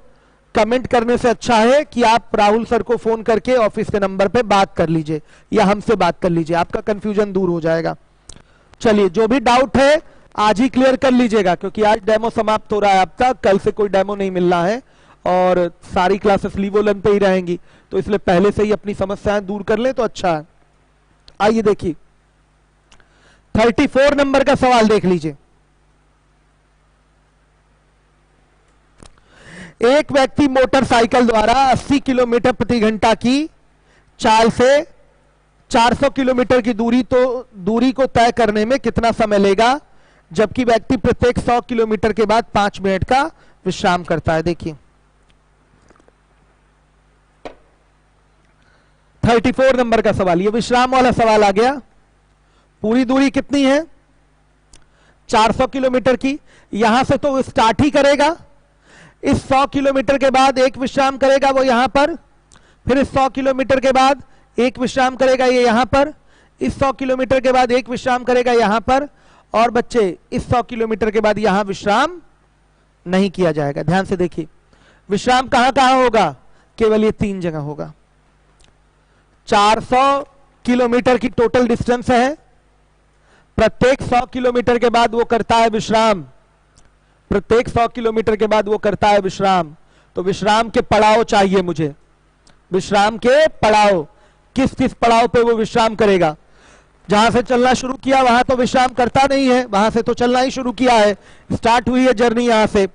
कमेंट करने से अच्छा है कि आप राहुल सर को फोन करके ऑफिस के नंबर पे बात कर लीजिए या हमसे बात कर लीजिए, आपका कंफ्यूजन दूर हो जाएगा। चलिए, जो भी डाउट है आज ही क्लियर कर लीजिएगा, क्योंकि आज डेमो समाप्त हो रहा है आपका, कल से कोई डेमो नहीं मिल रहा है और सारी क्लासेस लिवोलन पे ही रहेंगी, तो इसलिए पहले से ही अपनी समस्याएं दूर कर लें तो अच्छा है। आइए देखिए 34 नंबर का सवाल देख लीजिए। एक व्यक्ति मोटरसाइकिल द्वारा 80 किलोमीटर प्रति घंटा की चाल से 400 किलोमीटर की दूरी को तय करने में कितना समय लेगा, जबकि व्यक्ति प्रत्येक 100 किलोमीटर के बाद 5 मिनट का विश्राम करता है। देखिए 34 नंबर का सवाल, ये विश्राम वाला सवाल आ गया। पूरी दूरी कितनी है? 400 किलोमीटर की। यहां से तो स्टार्ट ही करेगा, इस 100 किलोमीटर के बाद एक विश्राम करेगा वो यहां पर, फिर इस 100 किलोमीटर के बाद एक विश्राम करेगा ये यहां पर, इस 100 किलोमीटर के बाद एक विश्राम करेगा यहां पर, और बच्चे इस 100 किलोमीटर के बाद यहां विश्राम नहीं किया जाएगा। ध्यान से देखिए विश्राम कहां कहां होगा, केवल ये 3 जगह होगा। 400 किलोमीटर की टोटल डिस्टेंस है, प्रत्येक 100 किलोमीटर के बाद वो करता है विश्राम, प्रत्येक 100 किलोमीटर के बाद वो करता है विश्राम। तो विश्राम के पड़ाव चाहिए मुझे, विश्राम के पड़ाव, किस किस पड़ाव पे वो विश्राम करेगा। जहां से चलना शुरू किया वहां तो विश्राम करता नहीं है, वहां से तो चलना ही शुरू किया है, स्टार्ट हुई है जर्नी यहां से।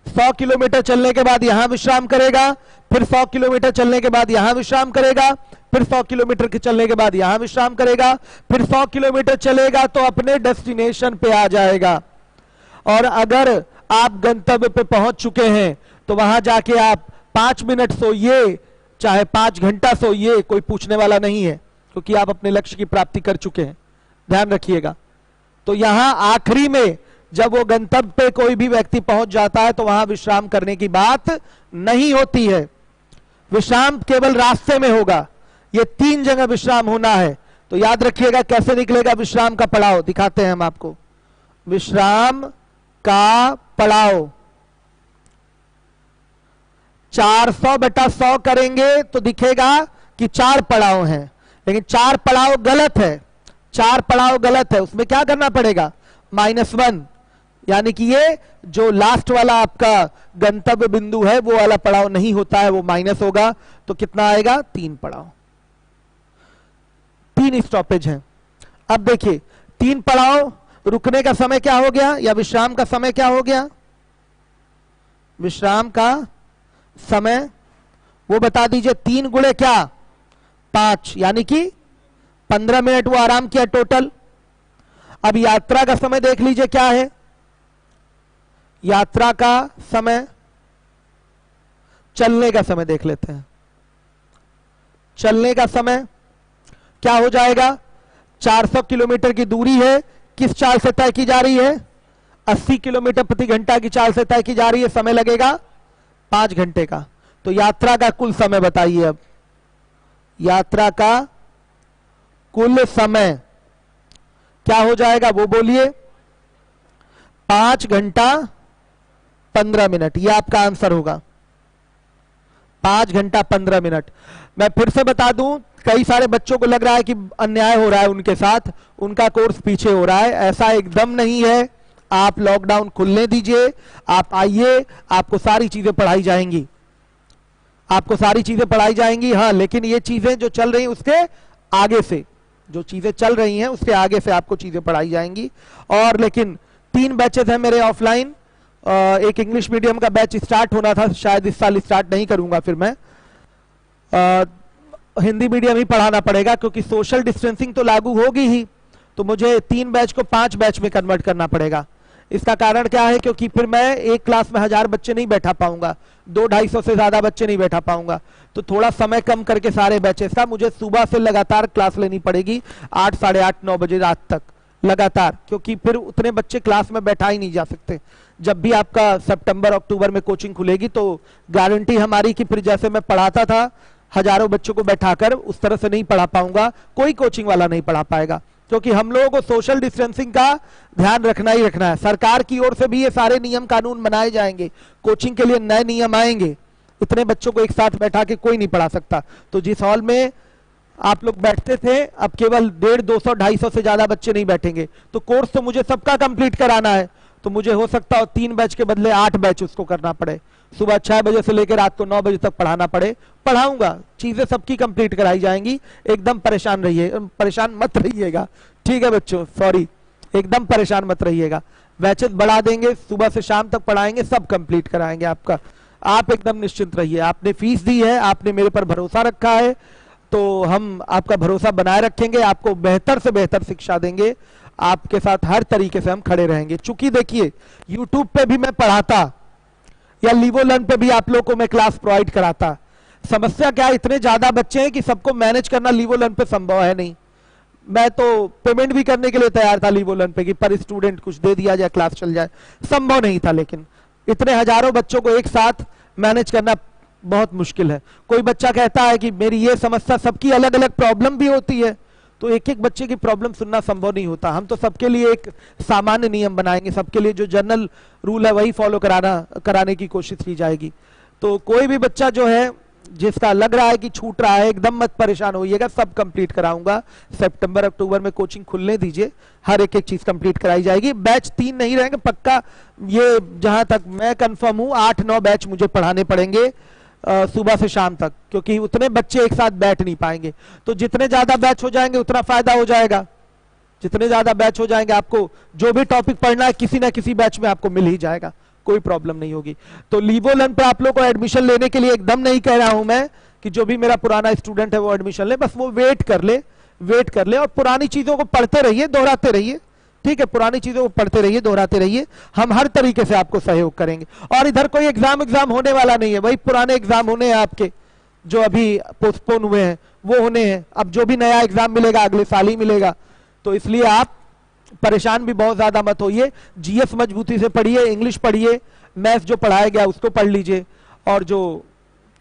100 किलोमीटर चलने के बाद यहां विश्राम करेगा, फिर 100 किलोमीटर चलने के बाद यहां विश्राम करेगा, फिर 100 किलोमीटर के चलने के बाद यहां विश्राम करेगा, फिर 100 किलोमीटर चलेगा तो अपने डेस्टिनेशन पे आ जाएगा। और अगर आप गंतव्य पे पहुंच चुके हैं तो वहां जाके आप 5 मिनट सोइए चाहे 5 घंटा सोइए, कोई पूछने वाला नहीं है, क्योंकि आप अपने लक्ष्य की प्राप्ति कर चुके हैं। ध्यान रखिएगा। तो यहां आखिरी में जब वो गंतव्य पे कोई भी व्यक्ति पहुंच जाता है तो वहां विश्राम करने की बात नहीं होती है, विश्राम केवल रास्ते में होगा। ये 3 जगह विश्राम होना है। तो याद रखिएगा कैसे निकलेगा विश्राम का पड़ाव, दिखाते हैं हम आपको। विश्राम का पड़ाव 400/100 करेंगे तो दिखेगा कि 4 पड़ाव हैं, लेकिन 4 पड़ाव गलत है, 4 पड़ाव गलत है। उसमें क्या करना पड़ेगा, -1, यानी कि ये जो लास्ट वाला आपका गंतव्य बिंदु है वो वाला पड़ाव नहीं होता है, वो माइनस होगा। तो कितना आएगा, 3 पड़ाव, 3 स्टॉपेज हैं। अब देखिए 3 पड़ाव, रुकने का समय क्या हो गया, या विश्राम का समय क्या हो गया, विश्राम का समय वो बता दीजिए। 3 गुणे क्या, 5, यानी कि 15 मिनट वो आराम किया टोटल। अब यात्रा का समय देख लीजिए क्या है, यात्रा का समय, चलने का समय देख लेते हैं। चलने का समय क्या हो जाएगा, 400 किलोमीटर की दूरी है, किस चाल से तय की जा रही है, 80 किलोमीटर प्रति घंटा की चाल से तय की जा रही है, समय लगेगा 5 घंटे का। तो यात्रा का कुल समय बताइए। अब यात्रा का कुल समय क्या हो जाएगा वो बोलिए, 5 घंटा 15 मिनट, ये आपका आंसर होगा, 5 घंटा 15 मिनट। मैं फिर से बता दूं, कई सारे बच्चों को लग रहा है कि अन्याय हो रहा है उनके साथ, उनका कोर्स पीछे हो रहा है, ऐसा एकदम नहीं है। आप लॉकडाउन खुलने दीजिए, आप आइए, आपको सारी चीजें पढ़ाई जाएंगी, आपको सारी चीजें पढ़ाई जाएंगी। हाँ, लेकिन ये चीजें जो चल रही उसके आगे से, जो चीजें चल रही हैं उसके आगे से आपको चीजें पढ़ाई जाएंगी। और लेकिन 3 बैचेस हैं मेरे ऑफलाइन, एक इंग्लिश मीडियम का बैच स्टार्ट होना था, शायद इस साल स्टार्ट नहीं करूंगा, फिर मैं हिंदी मीडियम ही पढ़ाना पड़ेगा, क्योंकि सोशल डिस्टेंसिंग तो लागू होगी ही, तो मुझे 3 बैच को 5 बैच में कन्वर्ट करना पड़ेगा। इसका कारण क्या है, क्योंकि फिर मैं एक क्लास में 1000 बच्चे नहीं बैठा पाऊंगा, 200-250 से ज्यादा बच्चे नहीं बैठा पाऊंगा। तो थोड़ा समय कम करके सारे बैचेस का मुझे सुबह से लगातार क्लास लेनी पड़ेगी, 8, 8:30, 9 बजे रात तक लगातार, क्योंकि फिर उतने बच्चे क्लास में बैठा ही नहीं जा सकते। जब भी आपका सितंबर अक्टूबर में कोचिंग खुलेगी तो गारंटी हमारी कि फिर जैसे मैं पढ़ाता था हजारों बच्चों को बैठाकर, उस तरह से नहीं पढ़ा पाऊंगा, कोई कोचिंग वाला नहीं पढ़ा पाएगा, क्योंकि हम लोगों को सोशल डिस्टेंसिंग का ध्यान रखना ही रखना है। सरकार की ओर से भी ये सारे नियम कानून बनाए जाएंगे, कोचिंग के लिए नए नियम आएंगे, इतने बच्चों को एक साथ बैठा के कोई नहीं पढ़ा सकता। तो जिस हॉल में आप लोग बैठते थे अब केवल 150, 200, 250 से ज्यादा बच्चे नहीं बैठेंगे। तो कोर्स तो मुझे सबका कंप्लीट कराना है, तो मुझे हो सकता है 3 बैच के बदले 8 बैच उसको करना पड़े, सुबह 6 बजे से लेकर रात को 9 बजे तक पढ़ाना पड़े। पढ़ाऊंगा, चीजें सबकी कंप्लीट कराई जाएंगी, एकदम परेशान मत रहिएगा, ठीक है बच्चों, सॉरी, एकदम परेशान मत रहिएगा। बैचेस बढ़ा देंगे, सुबह से शाम तक पढ़ाएंगे, सब कंप्लीट कराएंगे आपका। आप एकदम निश्चिंत रहिए, आपने फीस दी है, आपने मेरे पर भरोसा रखा है, तो हम आपका भरोसा बनाए रखेंगे, आपको बेहतर से बेहतर शिक्षा देंगे, आपके साथ हर तरीके से हम खड़े रहेंगे। चूंकि देखिए यूट्यूब पे भी मैं पढ़ाता या लीवो लर्न पे भी आप लोगों को मैं क्लास प्रोवाइड कराता, समस्या क्या है, इतने ज्यादा बच्चे हैं कि सबको मैनेज करना लीवो लर्न पे संभव है नहीं। मैं तो पेमेंट भी करने के लिए तैयार था लीवो लर्न पे कि पर स्टूडेंट कुछ दे दिया जाए, क्लास चल जाए, संभव नहीं था। लेकिन इतने हजारों बच्चों को एक साथ मैनेज करना बहुत मुश्किल है। कोई बच्चा कहता है कि मेरी ये समस्या, सबकी अलग अलग प्रॉब्लम भी होती है, तो एक एक बच्चे की प्रॉब्लम सुनना संभव नहीं होता। हम तो सबके लिए एक सामान्य नियम बनाएंगे, सबके लिए जो जनरल रूल है वही फॉलो कराने की कोशिश की जाएगी। तो कोई भी बच्चा जो है जिसका लग रहा है कि छूट रहा है, एकदम मत परेशान होइएगा, सब कंप्लीट कराऊंगा। सितंबर अक्टूबर में कोचिंग खुलने दीजिए, हर एक एक चीज कंप्लीट कराई जाएगी। बैच 3 नहीं रहेंगे पक्का, ये जहां तक मैं कंफर्म हूं 8-9 बैच मुझे पढ़ाने पड़ेंगे सुबह से शाम तक, क्योंकि उतने बच्चे एक साथ बैठ नहीं पाएंगे। तो जितने ज्यादा बैच हो जाएंगे उतना फायदा हो जाएगा, जितने ज्यादा बैच हो जाएंगे आपको जो भी टॉपिक पढ़ना है किसी ना किसी बैच में आपको मिल ही जाएगा, कोई प्रॉब्लम नहीं होगी। तो लीवो लर्न पे आप लोग को एडमिशन लेने के लिए एकदम नहीं कह रहा हूं मैं कि जो भी मेरा पुराना स्टूडेंट है वो एडमिशन ले, बस वो वेट कर ले और पुरानी चीजों को पढ़ते रहिए, दोहराते रहिए, ठीक है, पुरानी चीजों को पढ़ते रहिए, दोहराते रहिए, हम हर तरीके से आपको सहयोग करेंगे। और इधर कोई एग्जाम होने वाला नहीं है, वही पुराने एग्जाम होने हैं आपके जो अभी पोस्टपोन हुए हैं वो होने हैं। अब जो भी नया एग्जाम मिलेगा अगले साल ही मिलेगा, तो इसलिए आप परेशान भी बहुत ज्यादा मत होइए। जीएस मजबूती से पढ़िए, इंग्लिश पढ़िए, मैथ्स जो पढ़ाया गया उसको पढ़ लीजिए, और जो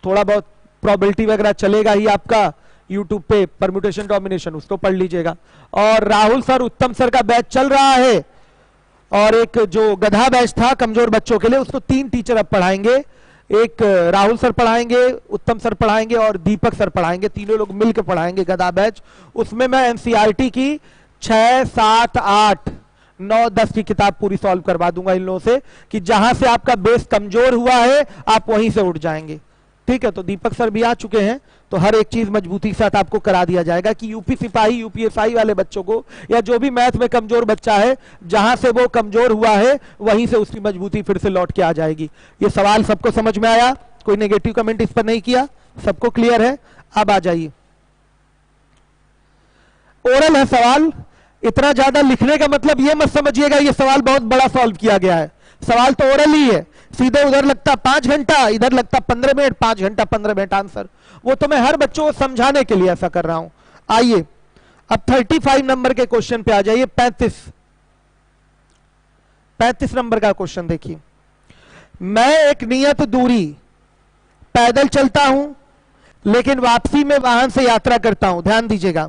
थोड़ा बहुत प्रोबेबिलिटी वगैरह चलेगा ही आपका यूट्यूब पे परम्यूटेशन डोमिनेशन, उसको पढ़ लीजिएगा। और राहुल सर, उत्तम सर का बैच चल रहा है, और एक जो गधा बैच था कमजोर बच्चों के लिए, उसको 3 टीचर अब पढ़ाएंगे, एक राहुल सर पढ़ाएंगे, उत्तम सर पढ़ाएंगे और दीपक सर पढ़ाएंगे, तीनों लोग मिलकर पढ़ाएंगे गधा बैच। उसमें मैं एनसीईआरटी की 6, 7, 8, 9, 10 की किताब पूरी सॉल्व करवा दूंगा इन लोगों से, कि जहां से आपका बेस कमजोर हुआ है आप वहीं से उठ जाएंगे, ठीक है। तो दीपक सर भी आ चुके हैं, तो हर एक चीज मजबूती के साथ आपको करा दिया जाएगा कि यूपी सिपाही, यूपीएसआई वाले बच्चों को, या जो भी मैथ में कमजोर बच्चा है, जहां से वो कमजोर हुआ है वहीं से उसकी मजबूती फिर से लौट के आ जाएगी। ये सवाल सबको समझ में आया? कोई नेगेटिव कमेंट इस पर नहीं किया? सबको क्लियर है? अब आ जाइए। ओरल है सवाल, इतना ज्यादा लिखने का मतलब ये मत समझिएगा ये सवाल बहुत बड़ा सॉल्व किया गया है। सवाल तो ओरल ही है, सीधे उधर लगता 5 घंटा, इधर लगता 15 मिनट, 5 घंटा 15 मिनट आंसर। वो तो मैं हर बच्चों को समझाने के लिए ऐसा कर रहा हूं। आइए अब 35 नंबर के क्वेश्चन पे आ जाइए। 35 नंबर का क्वेश्चन देखिए। मैं एक नियत दूरी पैदल चलता हूं, लेकिन वापसी में वाहन से यात्रा करता हूं। ध्यान दीजिएगा,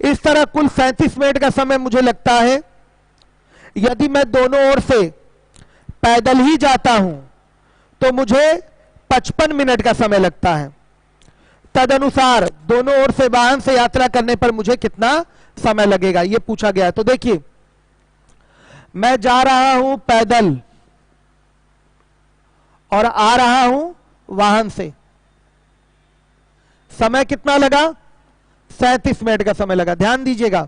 इस तरह कुल 37 मिनट का समय मुझे लगता है। यदि मैं दोनों ओर से पैदल ही जाता हूं तो मुझे 55 मिनट का समय लगता है। तदनुसार दोनों ओर से वाहन से यात्रा करने पर मुझे कितना समय लगेगा, यह पूछा गया है। तो देखिए, मैं जा रहा हूं पैदल और आ रहा हूं वाहन से, समय कितना लगा? 37 मिनट का समय लगा। ध्यान दीजिएगा,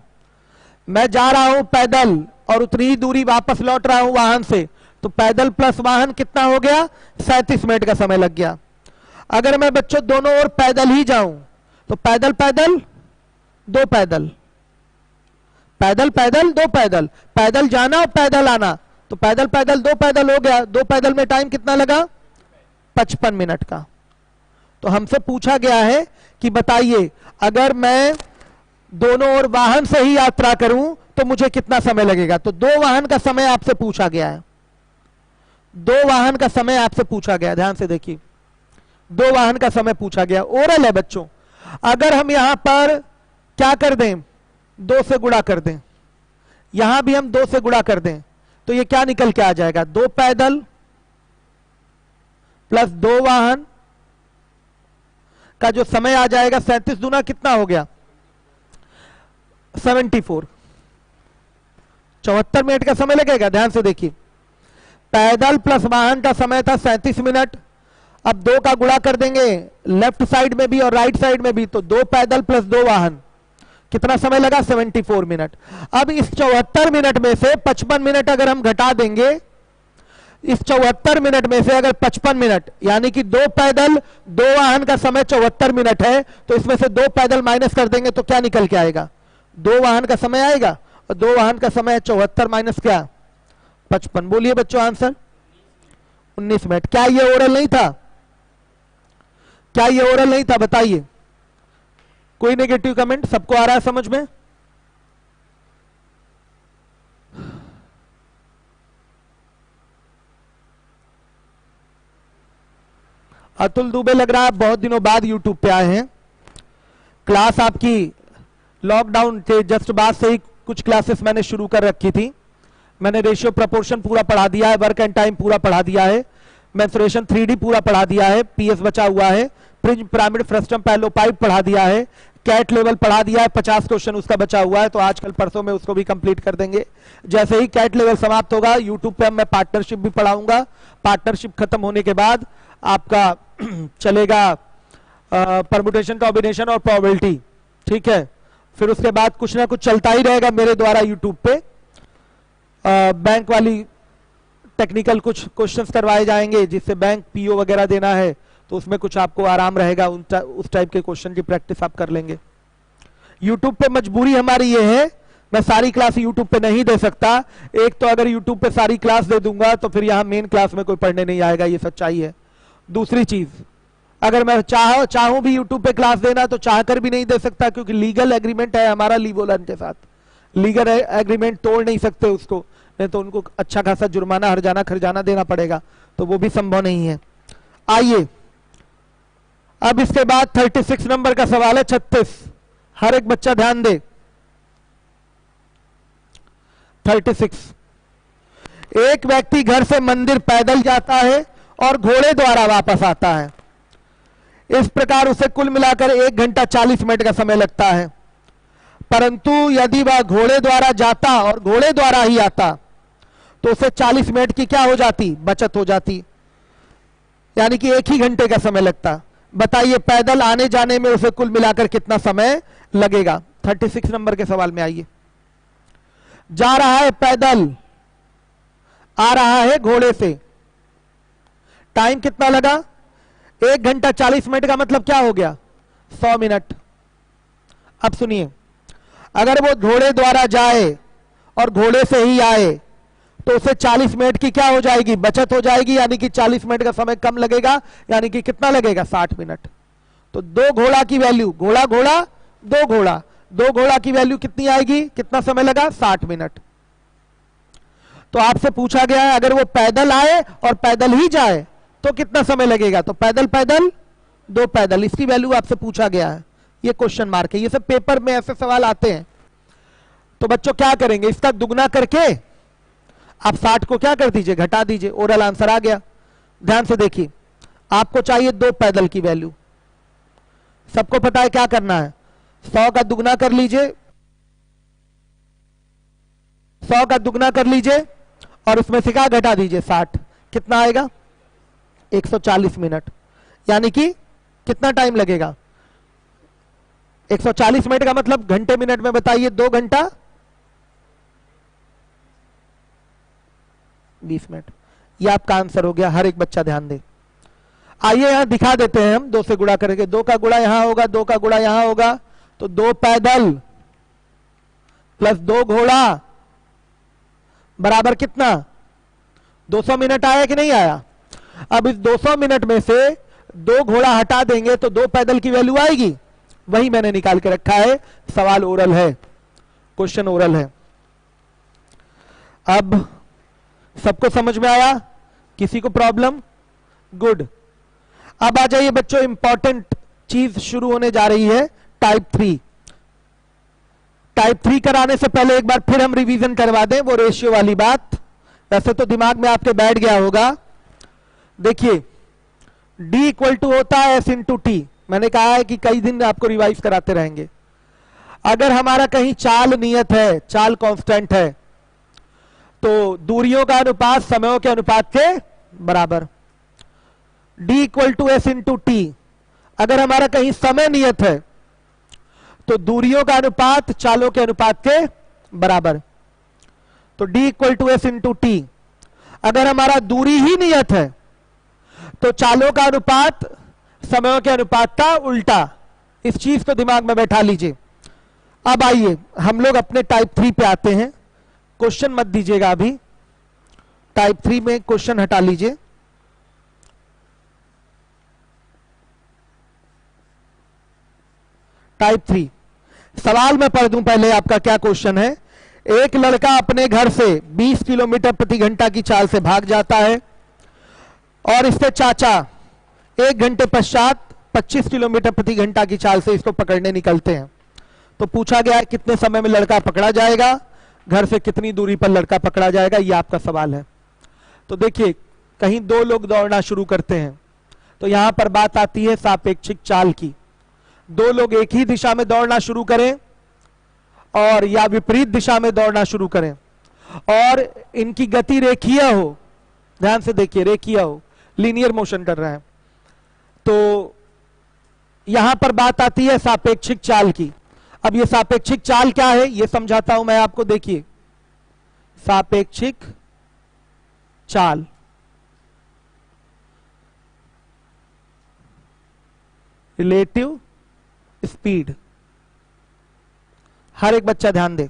मैं जा रहा हूं पैदल और उतनी ही दूरी वापस लौट रहा हूं वाहन से, तो पैदल प्लस वाहन कितना हो गया? 37 मिनट का समय लग गया। अगर मैं बच्चों दोनों ओर पैदल ही जाऊं तो पैदल पैदल दो पैदल, पैदल पैदल दो पैदल, पैदल जाना और पैदल आना, तो पैदल पैदल दो पैदल हो गया। 2 पैदल में टाइम कितना लगा? 55 मिनट का। तो हमसे पूछा गया है कि बताइए, अगर मैं दोनों ओर वाहन से ही यात्रा करूं तो मुझे कितना समय लगेगा? तो 2 वाहन का समय आपसे पूछा गया है, 2 वाहन का समय आपसे पूछा गया। ध्यान से देखिए, 2 वाहन का समय पूछा गया। ओरल है बच्चों। अगर हम यहां पर क्या कर दें? 2 से गुणा कर दें, यहां भी हम 2 से गुणा कर दें, तो ये क्या निकल के आ जाएगा? 2 पैदल प्लस 2 वाहन का जो समय आ जाएगा 37 दूना कितना हो गया? 74, 74 मिनट का समय लगेगा। ध्यान से देखिए, पैदल प्लस वाहन का समय था 37 मिनट। अब 2 का गुणा कर देंगे लेफ्ट साइड में भी और राइट साइड में भी, तो 2 पैदल प्लस 2 वाहन, कितना समय लगा? 74 मिनट। अब इस 74 मिनट में से 55 मिनट अगर हम घटा देंगे इस 74 मिनट में से अगर 55 मिनट यानी कि 2 पैदल 2 वाहन का समय 74 मिनट है, तो इसमें से 2 पैदल माइनस कर देंगे तो क्या निकल के आएगा? 2 वाहन का समय आएगा, और 2 वाहन का समय 74 माइनस क्या? 55। बोलिए बच्चों आंसर 19 मिनट। क्या ये ओरल नहीं था? क्या ये ओरल नहीं था? बताइए। कोई नेगेटिव कमेंट? सबको आ रहा है समझ में? अतुल दुबे लग रहा है बहुत दिनों बाद यूट्यूब पे आए हैं। क्लास आपकी लॉकडाउन के जस्ट बाद से ही कुछ क्लासेस मैंने शुरू कर रखी थी। मैंने रेशियो प्रोपोर्शन पूरा पढ़ा दिया है, वर्क एंड टाइम पूरा पढ़ा दिया है, मेंसुरेशन 3D पूरा पढ़ा दिया है, पीएस बचा हुआ है, प्रिंज पिरामिड फ्रस्टम पैलोपाइप पढ़ा दिया है, कैट लेवल पढ़ा दिया है, 50 क्वेश्चन उसका बचा हुआ है, तो आजकल परसों में उसको भी कंप्लीट कर देंगे। जैसे ही कैट लेवल समाप्त होगा यूट्यूब पे मैं पार्टनरशिप भी पढ़ाऊंगा। पार्टनरशिप खत्म होने के बाद आपका चलेगा परमुटेशन, कॉम्बिनेशन और प्रोबेबिलिटी, ठीक है। फिर उसके बाद कुछ ना कुछ चलता ही रहेगा मेरे द्वारा यूट्यूब पे। बैंक वाली टेक्निकल कुछ क्वेश्चंस करवाए जाएंगे, जिससे बैंक पीओ वगैरह देना है, तो उसमें कुछ आपको आराम रहेगा, उस टाइप के क्वेश्चन की प्रैक्टिस आप कर लेंगे। यूट्यूब पे मजबूरी हमारी ये है, मैं सारी क्लास यूट्यूब पे नहीं दे सकता। एक तो अगर यूट्यूब पे सारी क्लास दे दूंगा तो फिर यहाँ मेन क्लास में कोई पढ़ने नहीं आएगा, ये सच्चाई है। दूसरी चीज, अगर मैं चाहूं भी यूट्यूब पे क्लास देना तो चाहकर भी नहीं दे सकता, क्योंकि लीगल एग्रीमेंट है हमारा लीवोलन के साथ। लीगल एग्रीमेंट तोड़ नहीं सकते उसको, नहीं तो उनको अच्छा खासा जुर्माना हर्जाना खर्जाना देना पड़ेगा, तो वो भी संभव नहीं है। आइए अब इसके बाद 36 नंबर का सवाल है। 36, हर एक बच्चा ध्यान दे। 36, एक व्यक्ति घर से मंदिर पैदल जाता है और घोड़े द्वारा वापस आता है। इस प्रकार उसे कुल मिलाकर 1 घंटा 40 मिनट का समय लगता है, परंतु यदि वह घोड़े द्वारा जाता और घोड़े द्वारा ही आता तो उसे 40 मिनट की क्या हो जाती? बचत हो जाती, यानी कि 1 ही घंटे का समय लगता। बताइए पैदल आने जाने में उसे कुल मिलाकर कितना समय लगेगा? 36 नंबर के सवाल में आइए। जा रहा है पैदल, आ रहा है घोड़े से, टाइम कितना लगा? 1 घंटा 40 मिनट का मतलब क्या हो गया? 100 मिनट। अब सुनिए, अगर वो घोड़े द्वारा जाए और घोड़े से ही आए तो उसे 40 मिनट की क्या हो जाएगी? बचत हो जाएगी, यानी कि 40 मिनट का समय कम लगेगा, यानी कि कितना लगेगा? 60 मिनट। तो 2 घोड़ा की वैल्यू, घोड़ा घोड़ा 2 घोड़ा, 2 घोड़ा की वैल्यू कितनी आएगी? कितना समय लगा? 60 मिनट। तो आपसे पूछा गया है अगर वो पैदल आए और पैदल ही जाए तो कितना समय लगेगा? तो पैदल पैदल 2 पैदल, इसकी वैल्यू आपसे पूछा गया है। ये क्वेश्चन मार्क है, ये सब पेपर में ऐसे सवाल आते हैं। तो बच्चों क्या करेंगे? इसका दुगना करके आप 60 को क्या कर दीजिए? घटा दीजिए। ओरल आंसर आ गया। ध्यान से देखिए, आपको चाहिए 2 पैदल की वैल्यू। सबको पता है क्या करना है? 100 का दुगना कर लीजिए, 100 का दुगना कर लीजिए और उसमें से क्या घटा दीजिए? 60। कितना आएगा? 140 मिनट। यानी कि कितना टाइम लगेगा? 140 मिनट का मतलब घंटे मिनट में बताइए। 2 घंटा 20 मिनट। ये आपका आंसर हो गया। हर एक बच्चा ध्यान दे। आइए यहां दिखा देते हैं हम 2 से गुणा करेंगे। 2 का गुणा यहां होगा, 2 का गुणा यहां होगा, तो 2 पैदल प्लस 2 घोड़ा बराबर कितना? 200 मिनट आया कि नहीं आया? अब इस 200 मिनट में से 2 घोड़ा हटा देंगे तो 2 पैदल की वैल्यू आएगी। वही मैंने निकाल के रखा है। सवाल ओरल है, क्वेश्चन ओरल है। अब सबको समझ में आया? किसी को प्रॉब्लम? गुड। अब आ जाइए बच्चों, इंपॉर्टेंट चीज शुरू होने जा रही है, टाइप 3। टाइप 3 कराने से पहले एक बार फिर हम रिवीजन करवा दें वो रेशियो वाली बात। वैसे तो दिमाग में आपके बैठ गया होगा। देखिए D इक्वल टू होता है S इंटू टी। मैंने कहा है कि कई दिन आपको रिवाइज कराते रहेंगे। अगर हमारा कहीं चाल नियत है, चाल कांस्टेंट है, तो दूरियों का अनुपात समयों के अनुपात के बराबर। D equal to S into T. अगर हमारा कहीं समय नियत है तो दूरियों का अनुपात चालों के अनुपात के बराबर। तो D equal to S into T. अगर हमारा दूरी ही नियत है तो चालों का अनुपात समयों के अनुपात का उल्टा। इस चीज को दिमाग में बैठा लीजिए। अब आइए हम लोग अपने टाइप 3 पे आते हैं। क्वेश्चन मत दीजिएगा अभी, टाइप 3 में क्वेश्चन हटा लीजिए। टाइप 3 सवाल मैं पढ़ दूं पहले, आपका क्या क्वेश्चन है। एक लड़का अपने घर से 20 किलोमीटर प्रति घंटा की चाल से भाग जाता है और इसके चाचा 1 घंटे पश्चात 25 किलोमीटर प्रति घंटा की चाल से इसको पकड़ने निकलते हैं। तो पूछा गया है कितने समय में लड़का पकड़ा जाएगा, घर से कितनी दूरी पर लड़का पकड़ा जाएगा, यह आपका सवाल है। तो देखिए कहीं दो लोग दौड़ना शुरू करते हैं तो यहां पर बात आती है सापेक्षिक चाल की। दो लोग एक ही दिशा में दौड़ना शुरू करें और या विपरीत दिशा में दौड़ना शुरू करें और इनकी गति रेखीय हो, ध्यान से देखिए रेखीय हो, लीनियर मोशन कर रहा है, तो यहां पर बात आती है सापेक्षिक चाल की। अब ये सापेक्षिक चाल क्या है ये समझाता हूं मैं आपको। देखिए सापेक्षिक चाल, रिलेटिव स्पीड, हर एक बच्चा ध्यान दे।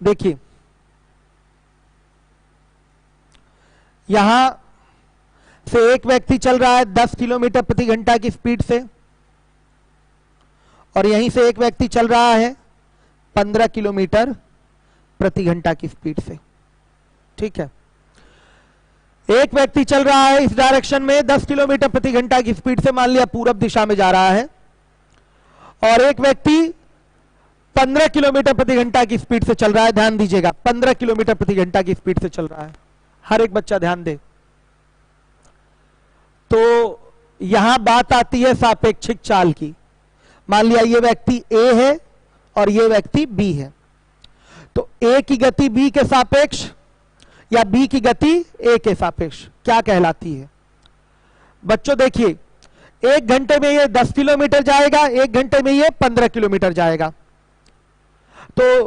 देखिए यहां से एक व्यक्ति चल रहा है 10 किलोमीटर प्रति घंटा की स्पीड से और यहीं से एक व्यक्ति चल रहा है 15 किलोमीटर प्रति घंटा की स्पीड से। ठीक है, एक व्यक्ति चल रहा है इस डायरेक्शन में 10 किलोमीटर प्रति घंटा की स्पीड से, मान लिया पूरब दिशा में जा रहा है, और एक व्यक्ति 15 किलोमीटर प्रति घंटा की स्पीड से चल रहा है। ध्यान दीजिएगा 15 किलोमीटर प्रति घंटा की स्पीड से चल रहा है। हर एक बच्चा ध्यान दे। तो यहां बात आती है सापेक्षिक चाल की। मान लिया ये व्यक्ति ए है और ये व्यक्ति बी है, तो ए की गति बी के सापेक्ष या बी की गति ए के सापेक्ष क्या कहलाती है। बच्चों देखिए 1 घंटे में ये 10 किलोमीटर जाएगा, 1 घंटे में ये 15 किलोमीटर जाएगा, तो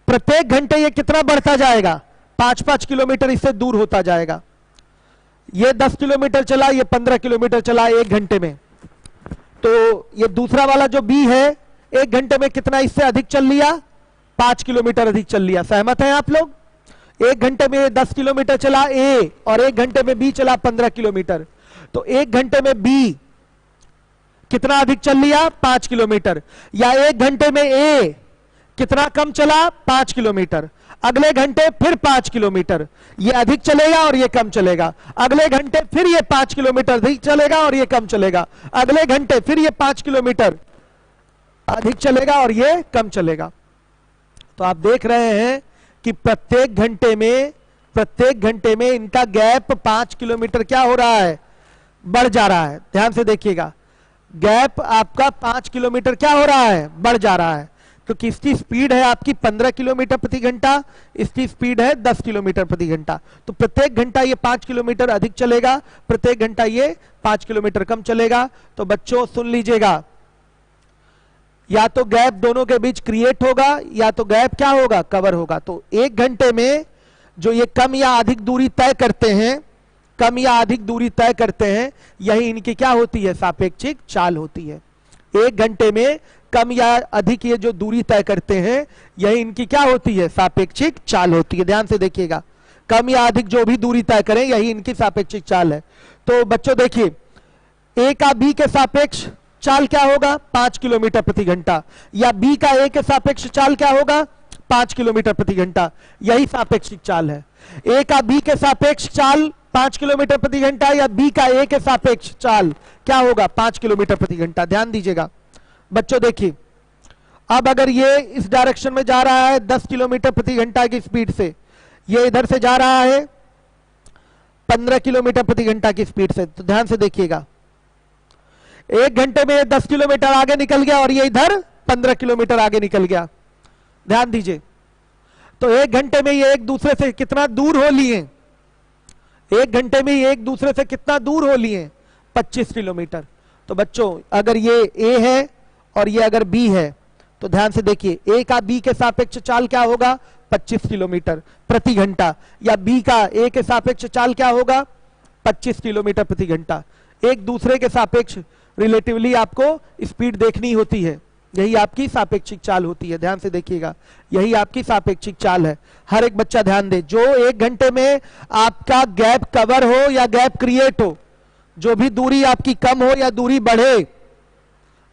प्रत्येक घंटे ये कितना बढ़ता जाएगा, 5-5 किलोमीटर इससे दूर होता जाएगा। ये 10 किलोमीटर चला, ये 15 किलोमीटर चला 1 घंटे में, तो ये दूसरा वाला जो बी है 1 घंटे में कितना इससे अधिक चल लिया, 5 किलोमीटर अधिक चल लिया। सहमत हैं आप लोग। 1 घंटे में 10 किलोमीटर चला ए और 1 घंटे में बी चला 15 किलोमीटर, तो 1 घंटे में बी कितना अधिक चल लिया, 5 किलोमीटर। या 1 घंटे में ए कितना कम चला, 5 किलोमीटर। अगले घंटे फिर 5 किलोमीटर, ये अधिक चलेगा और ये कम चलेगा। अगले घंटे फिर ये 5 किलोमीटर अधिक चलेगा और ये कम चलेगा। अगले घंटे फिर ये 5 किलोमीटर अधिक चलेगा और ये कम चलेगा। तो आप देख रहे हैं कि प्रत्येक घंटे में इनका गैप 5 किलोमीटर क्या हो रहा है, बढ़ जा रहा है। ध्यान से देखिएगा, गैप आपका 5 किलोमीटर क्या हो रहा है, बढ़ जा रहा है, क्योंकि इसकी स्पीड है आपकी 15 किलोमीटर प्रति घंटा, इसकी स्पीड है 10 किलोमीटर प्रति घंटा। तो प्रत्येक घंटा ये 5 किलोमीटर अधिक चलेगा, प्रत्येक घंटा ये 5 किलोमीटर कम चलेगा। तो बच्चों सुन लीजिएगा, या तो गैप दोनों के बीच क्रिएट होगा या तो गैप क्या होगा, कवर होगा। तो 1 घंटे में जो ये कम या अधिक दूरी तय करते हैं, कम या अधिक दूरी तय करते हैं, यही इनकी क्या होती है, सापेक्षिक चाल होती है। 1 घंटे में कम या अधिक ये जो दूरी तय करते हैं, यही इनकी क्या होती है, सापेक्षिक चाल होती है। ध्यान से देखिएगा, कम या अधिक जो भी दूरी तय करें यही इनकी सापेक्षिक चाल है। तो बच्चों देखिए ए का बी के सापेक्ष चाल क्या होगा, 5 किलोमीटर प्रति घंटा, या बी का ए के सापेक्ष चाल क्या होगा, 5 किलोमीटर प्रति घंटा, यही सापेक्षिक चाल है। ए का बी के सापेक्ष चाल 5 किलोमीटर प्रति घंटा या बी का ए के सापेक्ष चाल क्या होगा, 5 किलोमीटर प्रति घंटा। ध्यान दीजिएगा बच्चों। देखिए अब अगर ये इस डायरेक्शन में जा रहा है 10 किलोमीटर प्रति घंटा की स्पीड से, ये इधर से जा रहा है 15 किलोमीटर प्रति घंटा की स्पीड से, तो ध्यान से देखिएगा 1 घंटे में 10 किलोमीटर आगे निकल गया और ये इधर 15 किलोमीटर आगे निकल गया। ध्यान दीजिए, तो 1 घंटे में ये एक दूसरे से कितना दूर हो लिए, 1 घंटे में ये एक दूसरे से कितना दूर हो लिए, 25 किलोमीटर। तो बच्चों अगर ये ए है और ये अगर बी है, तो ध्यान से देखिए ए का बी के सापेक्ष चाल क्या होगा, 25 किलोमीटर प्रति घंटा, या बी का ए के सापेक्ष चाल क्या होगा 25 किलोमीटर प्रति घंटा। एक दूसरे के सापेक्ष रिलेटिवली आपको स्पीड देखनी होती है, यही आपकी सापेक्षिक चाल होती है। ध्यान से देखिएगा, यही आपकी सापेक्षिक चाल है। हर एक बच्चा ध्यान दे, जो 1 घंटे में आपका गैप कवर हो या गैप क्रिएट हो, जो भी दूरी आपकी कम हो या दूरी बढ़े,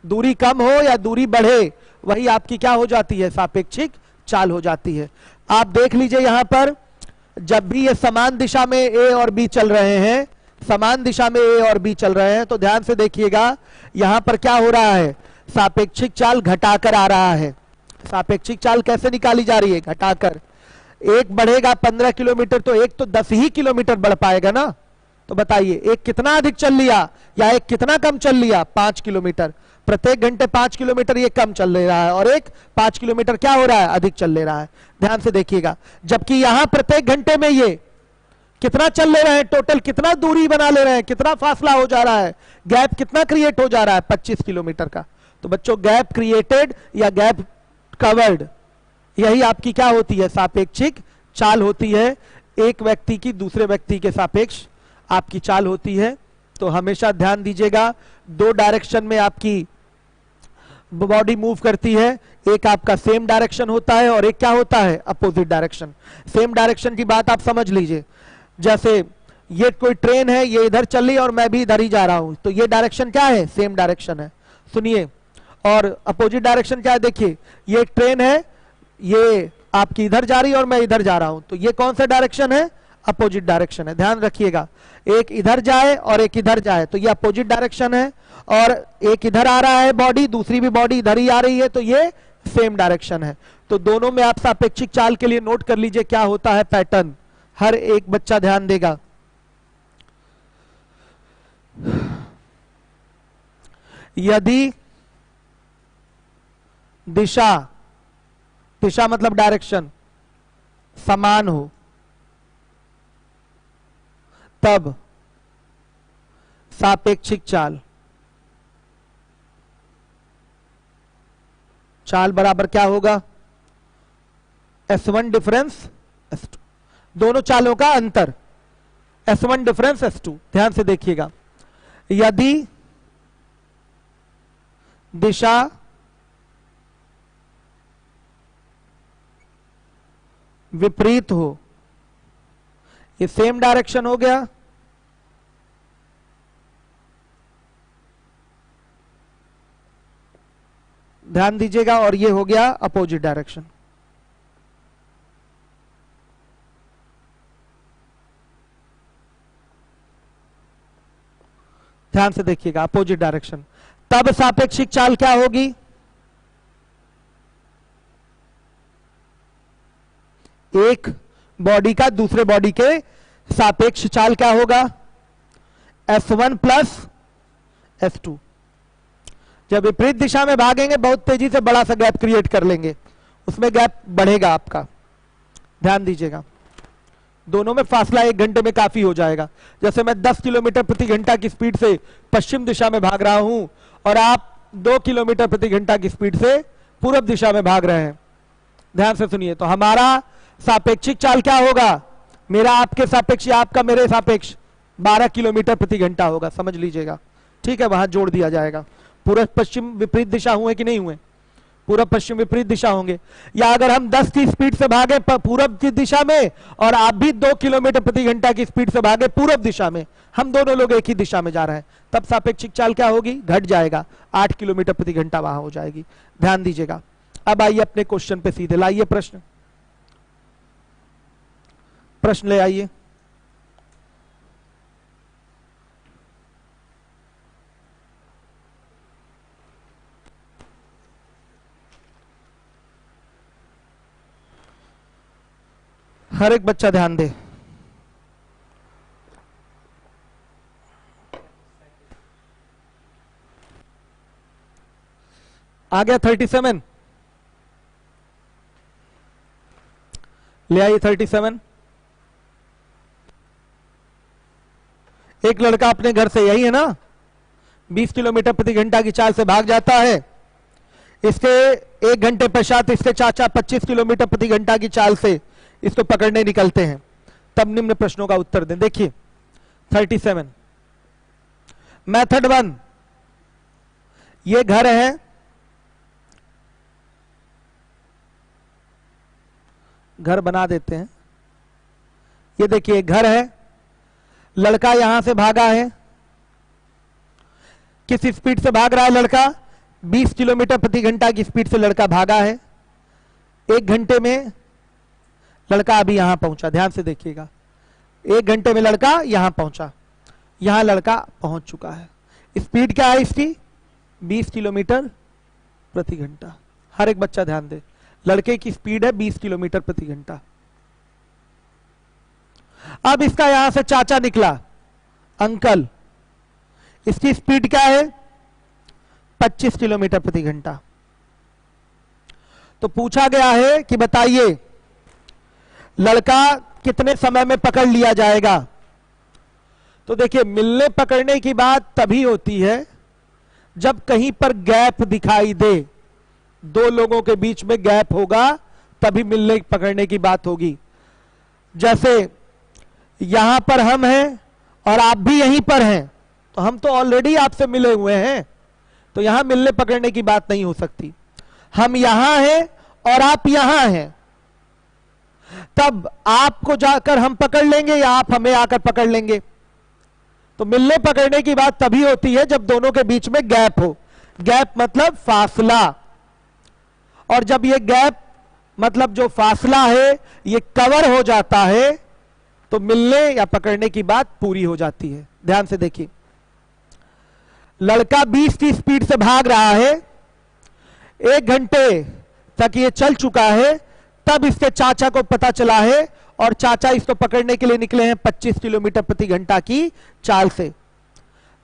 दूरी कम हो या दूरी बढ़े, वही आपकी क्या हो जाती है सापेक्षिक चाल हो जाती है। आप देख लीजिए यहां पर, जब भी ये समान दिशा में ए और बी चल रहे हैं, समान दिशा में ए और बी चल रहे हैं, तो ध्यान से देखिएगा यहां पर क्या हो रहा है, सापेक्षिक चाल घटाकर आ रहा है। सापेक्षिक चाल कैसे निकाली जा रही है, घटाकर। एक बढ़ेगा 15 किलोमीटर तो एक तो 10 ही किलोमीटर बढ़ पाएगा ना। तो बताइए एक कितना अधिक चल लिया या एक कितना कम चल लिया, 5 किलोमीटर। प्रत्येक घंटे 5 किलोमीटर ये कम चल ले रहा है और एक 5 किलोमीटर क्या हो रहा है, अधिक चल ले रहा है। ध्यान से देखिएगा, जबकि यहां प्रत्येक घंटे में ये कितना चल ले रहे हैं, टोटल कितना दूरी बना ले रहे हैं, कितना फासला हो जा रहा है, गैप कितना क्रिएट हो जा रहा है, 25 किलोमीटर का। तो बच्चों गैप क्रिएटेड या गैप कवर्ड, यही आपकी क्या होती है, सापेक्षिक चाल होती है। एक व्यक्ति की दूसरे व्यक्ति के सापेक्ष आपकी चाल होती है। तो हमेशा ध्यान दीजिएगा, 2 डायरेक्शन में आपकी बॉडी मूव करती है। एक आपका सेम डायरेक्शन होता है और एक क्या होता है, अपोजिट डायरेक्शन। सेम डायरेक्शन की बात आप समझ लीजिए, जैसे ये कोई ट्रेन है, ये इधर चल रही है और मैं भी इधर ही जा रहा हूं, तो ये डायरेक्शन क्या है, सेम डायरेक्शन है। सुनिए, और अपोजिट डायरेक्शन क्या है, देखिए ये एक ट्रेन है, ये आपकी इधर जा रही है और मैं इधर जा रहा हूं, तो ये कौन सा डायरेक्शन है, अपोजिट डायरेक्शन है। ध्यान रखिएगा, एक इधर जाए और एक इधर जाए तो ये अपोजिट डायरेक्शन है, और एक इधर आ रहा है बॉडी, दूसरी भी बॉडी इधर ही आ रही है, तो ये सेम डायरेक्शन है। तो दोनों में आप सापेक्षिक चाल के लिए नोट कर लीजिए क्या होता है पैटर्न, हर एक बच्चा ध्यान देगा। यदि दिशा, दिशा मतलब डायरेक्शन समान हो, तब सापेक्षिक चाल, चाल बराबर क्या होगा, S1 डिफरेंस S2, दोनों चालों का अंतर, S1 डिफरेंस S2। ध्यान से देखिएगा, यदि दिशा विपरीत हो, ये सेम डायरेक्शन हो गया, ध्यान दीजिएगा, और ये हो गया अपोजिट डायरेक्शन। ध्यान से देखिएगा, अपोजिट डायरेक्शन, तब सापेक्षिक चाल क्या होगी, एक बॉडी का दूसरे बॉडी के सापेक्ष चाल क्या होगा, S1 प्लस S2। जब विपरीत दिशा में भागेंगे बहुत तेजी से बड़ा सा गैप क्रिएट कर लेंगे, उसमें गैप बढ़ेगा आपका। ध्यान दीजिएगा, दोनों में फासला 1 घंटे में काफी हो जाएगा। जैसे मैं 10 किलोमीटर प्रति घंटा की स्पीड से पश्चिम दिशा में भाग रहा हूं और आप 2 किलोमीटर प्रति घंटा की स्पीड से पूर्व दिशा में भाग रहे हैं। ध्यान से सुनिए, तो हमारा सापेक्षिक चाल क्या होगा, मेरा आपके सापेक्ष या आपका मेरे सापेक्ष 12 किलोमीटर प्रति घंटा होगा, समझ लीजिएगा। ठीक है, वहां जोड़ दिया जाएगा। पूर्व पश्चिम विपरीत दिशा हुए कि नहीं हुए, पूर्व पश्चिम विपरीत दिशा होंगे। या अगर हम 10 की स्पीड से भागे पूर्व की दिशा में और आप भी 2 किलोमीटर प्रति घंटा की स्पीड से भागे पूर्व दिशा में, हम दोनों लोग एक ही दिशा में जा रहे हैं, तब सापेक्षिक चाल क्या होगी, घट जाएगा, 8 किलोमीटर प्रति घंटा वहां हो जाएगी। ध्यान दीजिएगा। अब आइए अपने क्वेश्चन पे सीधे, लाइए प्रश्न, प्रश्न ले आइए। हर एक बच्चा ध्यान दे। आ गया 37, ले आइए 37। एक लड़का अपने घर से, यही है ना, 20 किलोमीटर प्रति घंटा की चाल से भाग जाता है। इसके 1 घंटे पश्चात इससे चाचा 25 किलोमीटर प्रति घंटा की चाल से इसको पकड़ने निकलते हैं। तब निम्न प्रश्नों का उत्तर दें। देखिए 37 मेथड 1, ये घर है, घर बना देते हैं। ये देखिए घर है, लड़का यहां से भागा है। किस स्पीड से भाग रहा है लड़का? 20 किलोमीटर प्रति घंटा की स्पीड से लड़का भागा है। 1 घंटे में लड़का अभी यहां पहुंचा, ध्यान से देखिएगा। 1 घंटे में लड़का यहां पहुंचा, यहां लड़का पहुंच चुका है। स्पीड क्या है इसकी? 20 किलोमीटर प्रति घंटा। हर एक बच्चा ध्यान दे, लड़के की स्पीड है 20 किलोमीटर प्रति घंटा। अब इसका यहां से चाचा निकला, अंकल, इसकी स्पीड क्या है? 25 किलोमीटर प्रति घंटा। तो पूछा गया है कि बताइए लड़का कितने समय में पकड़ लिया जाएगा। तो देखिए मिलने पकड़ने की बात तभी होती है जब कहीं पर गैप दिखाई दे, 2 लोगों के बीच में गैप होगा तभी मिलने पकड़ने की बात होगी। जैसे यहां पर हम हैं और आप भी यहीं पर हैं, तो हम तो ऑलरेडी आपसे मिले हुए हैं, तो यहां मिलने पकड़ने की बात नहीं हो सकती। हम यहां हैं और आप यहां हैं, तब आपको जाकर हम पकड़ लेंगे या आप हमें आकर पकड़ लेंगे। तो मिलने पकड़ने की बात तभी होती है जब दोनों के बीच में गैप हो। गैप मतलब फासला, और जब ये गैप मतलब जो फासला है ये कवर हो जाता है तो मिलने या पकड़ने की बात पूरी हो जाती है। ध्यान से देखिए, लड़का 20 की स्पीड से भाग रहा है, 1 घंटे तक ये चल चुका है, तब इसके चाचा को पता चला है और चाचा इसको पकड़ने के लिए निकले हैं 25 किलोमीटर प्रति घंटा की चाल से।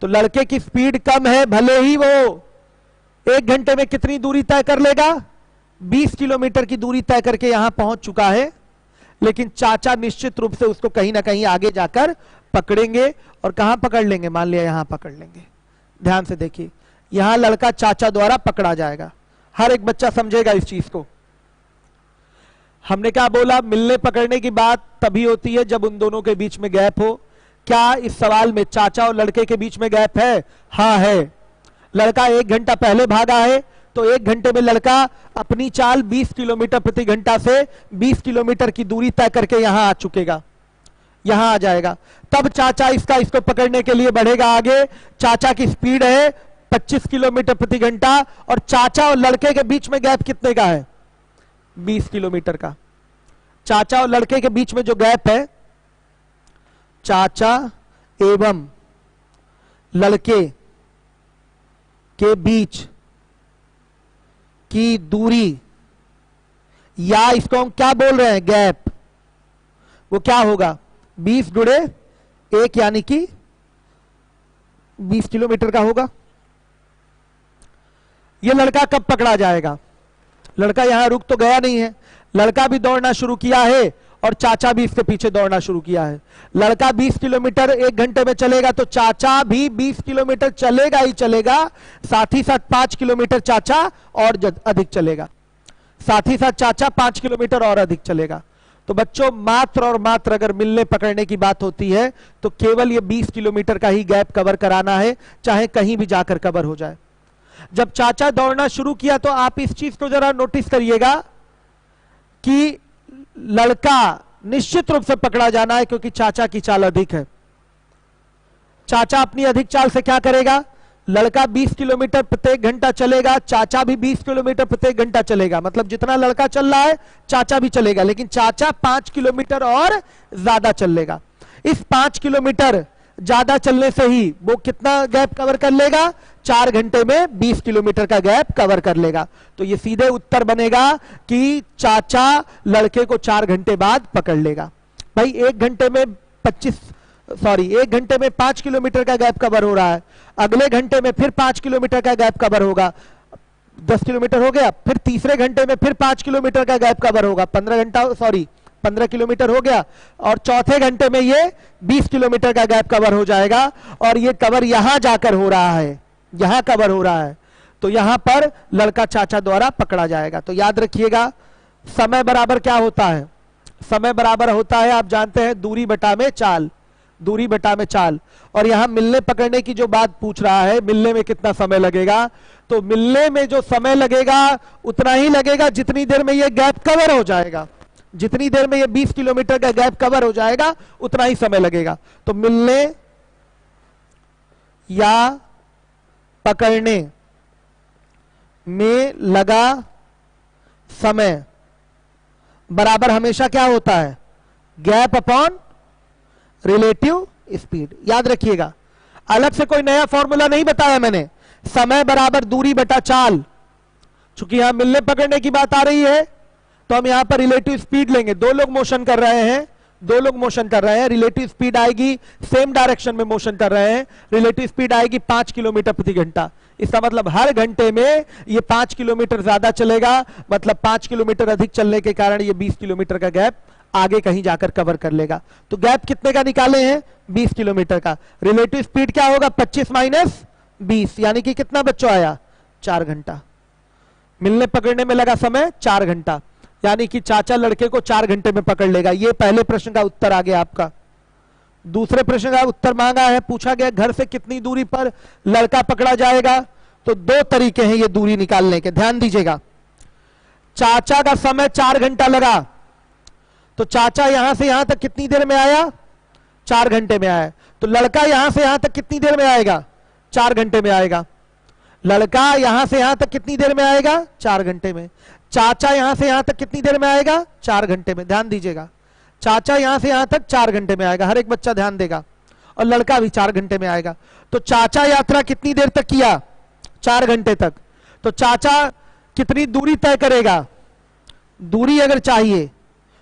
तो लड़के की स्पीड कम है, भले ही वो 1 घंटे में कितनी दूरी तय कर लेगा? 20 किलोमीटर की दूरी तय करके यहां पहुंच चुका है, लेकिन चाचा निश्चित रूप से उसको कहीं ना कहीं आगे जाकर पकड़ेंगे। और कहां पकड़ लेंगे? मान लिया यहां पकड़ लेंगे। ध्यान से देखिए, यहां लड़का चाचा द्वारा पकड़ा जाएगा। हर एक बच्चा समझेगा इस चीज को। हमने क्या बोला? मिलने पकड़ने की बात तभी होती है जब उन दोनों के बीच में गैप हो। क्या इस सवाल में चाचा और लड़के के बीच में गैप है? हाँ है। लड़का 1 घंटा पहले भागा है, तो 1 घंटे में लड़का अपनी चाल 20 किलोमीटर प्रति घंटा से 20 किलोमीटर की दूरी तय करके यहां आ चुकेगा, यहां आ जाएगा। तब चाचा इसको पकड़ने के लिए बढ़ेगा आगे। चाचा की स्पीड है 25 किलोमीटर प्रति घंटा, और चाचा और लड़के के बीच में गैप कितने का है? 20 किलोमीटर का। चाचा और लड़के के बीच में जो गैप है, चाचा एवं लड़के के बीच की दूरी, या इसको हम क्या बोल रहे हैं? गैप। वो क्या होगा? 20 गुणे 1 यानी कि 20 किलोमीटर का होगा। ये लड़का कब पकड़ा जाएगा? लड़का यहां रुक तो गया नहीं है, लड़का भी दौड़ना शुरू किया है और चाचा भी इसके पीछे दौड़ना शुरू किया है। लड़का 20 किलोमीटर 1 घंटे में चलेगा तो चाचा भी 20 किलोमीटर चलेगा ही चलेगा, साथ ही साथ 5 किलोमीटर चाचा और अधिक चलेगा, साथ ही साथ चाचा 5 किलोमीटर और अधिक चलेगा। तो बच्चों मात्र और मात्र अगर मिलने पकड़ने की बात होती है तो केवल ये 20 किलोमीटर का ही गैप कवर कराना है, चाहे कहीं भी जाकर कवर हो जाए। जब चाचा दौड़ना शुरू किया तो आप इस चीज को जरा नोटिस करिएगा कि लड़का निश्चित रूप से पकड़ा जाना है, क्योंकि चाचा की चाल अधिक है। चाचा अपनी अधिक चाल से क्या करेगा? लड़का 20 किलोमीटर प्रत्येक घंटा चलेगा, चाचा भी 20 किलोमीटर प्रत्येक घंटा चलेगा। मतलब जितना लड़का चल रहा है चाचा भी चलेगा, लेकिन चाचा 5 किलोमीटर और ज्यादा चलेगा। इस 5 किलोमीटर ज्यादा चलने से ही वो कितना गैप कवर कर लेगा? 4 घंटे में 20 किलोमीटर का गैप कवर कर लेगा। तो ये सीधे उत्तर बनेगा कि चाचा लड़के को 4 घंटे बाद पकड़ लेगा। भाई 1 घंटे में 1 घंटे में 5 किलोमीटर का गैप कवर हो रहा है, अगले घंटे में फिर 5 किलोमीटर का गैप कवर होगा, 10 किलोमीटर हो गया। फिर तीसरे घंटे में फिर 5 किलोमीटर का गैप कवर होगा, 15 किलोमीटर हो गया। और चौथे घंटे में ये 20 किलोमीटर का गैप कवर हो जाएगा। और ये कवर यहां जाकर हो रहा है, यहां कवर हो रहा है। तो यहां पर लड़का चाचा द्वारा पकड़ा जाएगा। तो याद रखिएगा समय बराबर क्या होता है, समय बराबर होता है आप जानते हैं दूरी बटा में चाल, दूरी बटा में चाल। और यहां मिलने पकड़ने की जो बात पूछ रहा है, मिलने में कितना समय लगेगा, तो मिलने में जो समय लगेगा उतना ही लगेगा जितनी देर में ये गैप कवर हो जाएगा, जितनी देर में ये 20 किलोमीटर का गैप कवर हो जाएगा उतना ही समय लगेगा। तो मिलने या पकड़ने में लगा समय बराबर हमेशा क्या होता है, गैप अपॉन रिलेटिव स्पीड। याद रखिएगा, अलग से कोई नया फॉर्मूला नहीं बताया मैंने, समय बराबर दूरी बटा चाल। चूंकि यहां मिलने पकड़ने की बात आ रही है तो हम यहां पर रिलेटिव स्पीड लेंगे। दो लोग मोशन कर रहे हैं, दो लोग मोशन कर रहे हैं, रिलेटिव स्पीड आएगी, सेम डायरेक्शन में मोशन कर रहे हैं, रिलेटिव स्पीड आएगी 5 किलोमीटर प्रति घंटा। इसका मतलब हर घंटे में ये 5 किलोमीटर ज्यादा चलेगा, मतलब 5 किलोमीटर अधिक चलने के कारण ये 20 किलोमीटर का गैप आगे कहीं जाकर कवर कर लेगा। तो गैप कितने का निकाले हैं, 20 किलोमीटर का। रिलेटिव स्पीड क्या होगा, 25 माइनस 20, यानी कि कितना बच्चों आया, 4 घंटा। मिलने पकड़ने में लगा समय 4 घंटा, यानी कि चाचा लड़के को 4 घंटे में पकड़ लेगा। ये पहले प्रश्न का उत्तर आ गया आपका। दूसरे प्रश्न का उत्तर मांगा है, पूछा गया घर से कितनी दूरी पर लड़का पकड़ा जाएगा। तो दो तरीके हैं ये दूरी निकालने के, ध्यान दीजिएगा। चाचा का समय 4 घंटा लगा, तो चाचा यहां से यहां तक कितनी देर में आया, 4 घंटे में आया। तो लड़का यहां से यहां तक कितनी देर में आएगा, 4 घंटे में आएगा। लड़का यहां से यहां तक कितनी देर में आएगा, 4 घंटे में। चाचा यहां से यहां तक कितनी देर में आएगा, 4 घंटे में। ध्यान दीजिएगा, चाचा यहां से यहां तक 4 घंटे में आएगा, हर एक बच्चा ध्यान देगा, और लड़का भी 4 घंटे में आएगा। तो चाचा यात्रा कितनी देर तक किया, 4 घंटे तक। तो चाचा कितनी दूरी तय करेगा, दूरी अगर चाहिए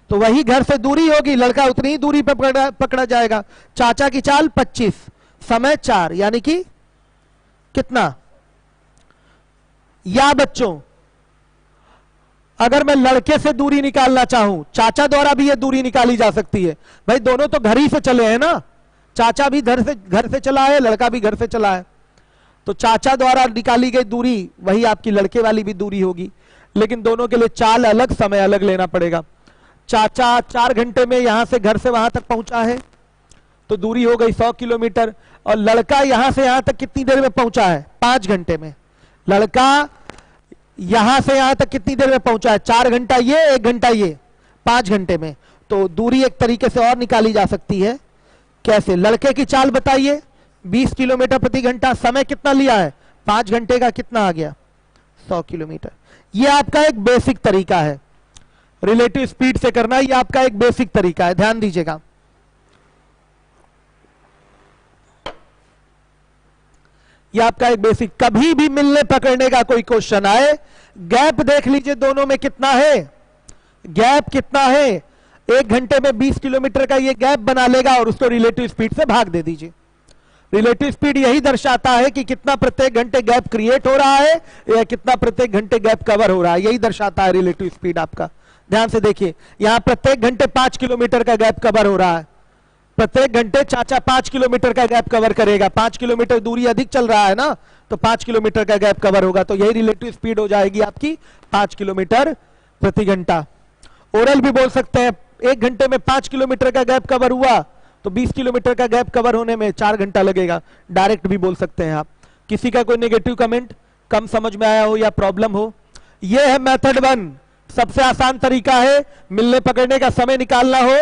तो वही घर से दूरी होगी, लड़का उतनी ही दूरी पर पकड़ा जाएगा। चाचा की चाल 25, समय 4, यानी कि कितना। या बच्चों अगर मैं लड़के से दूरी निकालना चाहूं, चाचा द्वारा भी ये दूरी निकाली जा सकती है। भाई दोनों तो घर ही से चले हैं ना, चाचा भी घर से चला है, लड़का भी घर से चला है। तो चाचा द्वारा निकाली गई दूरी वही आपकी लड़के वाली भी दूरी होगी, लेकिन दोनों के लिए चाल अलग, समय अलग लेना पड़ेगा। चाचा 4 घंटे में यहां से घर से वहां तक पहुंचा है, तो दूरी हो गई 100 किलोमीटर। और लड़का यहां से यहां तक कितनी देर में पहुंचा है, 5 घंटे में। लड़का यहां से यहां तक कितनी देर में पहुंचा है, 4 घंटा ये, 1 घंटा ये, 5 घंटे में। तो दूरी एक तरीके से और निकाली जा सकती है। कैसे, लड़के की चाल बताइए, 20 किलोमीटर प्रति घंटा। समय कितना लिया है, 5 घंटे का, कितना आ गया, 100 किलोमीटर। ये आपका एक बेसिक तरीका है, रिलेटिव स्पीड से करना, ये आपका एक बेसिक तरीका है, ध्यान दीजिएगा। ये आपका एक बेसिक, कभी भी मिलने पकड़ने का कोई क्वेश्चन आए, गैप देख लीजिए दोनों में कितना है, गैप कितना है। 1 घंटे में 20 किलोमीटर का ये गैप बना लेगा और उसको रिलेटिव स्पीड से भाग दे दीजिए। रिलेटिव स्पीड यही दर्शाता है कि कितना प्रत्येक घंटे गैप क्रिएट हो रहा है या कितना प्रत्येक घंटे गैप कवर हो रहा है, यही दर्शाता है रिलेटिव स्पीड आपका। ध्यान से देखिए, यहां प्रत्येक घंटे 5 किलोमीटर का गैप कवर हो रहा है, प्रत्येक घंटे चाचा 5 किलोमीटर का गैप कवर करेगा। 5 किलोमीटर दूरी अधिक चल रहा है ना, तो 5 किलोमीटर का गैप कवर होगा, तो यही रिलेटिव स्पीड हो जाएगी आपकी 5 किलोमीटर प्रति घंटा। ओरल भी बोल सकते हैं, 1 घंटे में 5 किलोमीटर का गैप कवर हुआ तो 20 किलोमीटर का गैप कवर होने में 4 घंटा लगेगा। डायरेक्ट भी बोल सकते हैं आप। किसी का कोई नेगेटिव कमेंट, कम समझ में आया हो या प्रॉब्लम हो? यह है मेथड 1, सबसे आसान तरीका है। मिलने पकड़ने का समय निकालना हो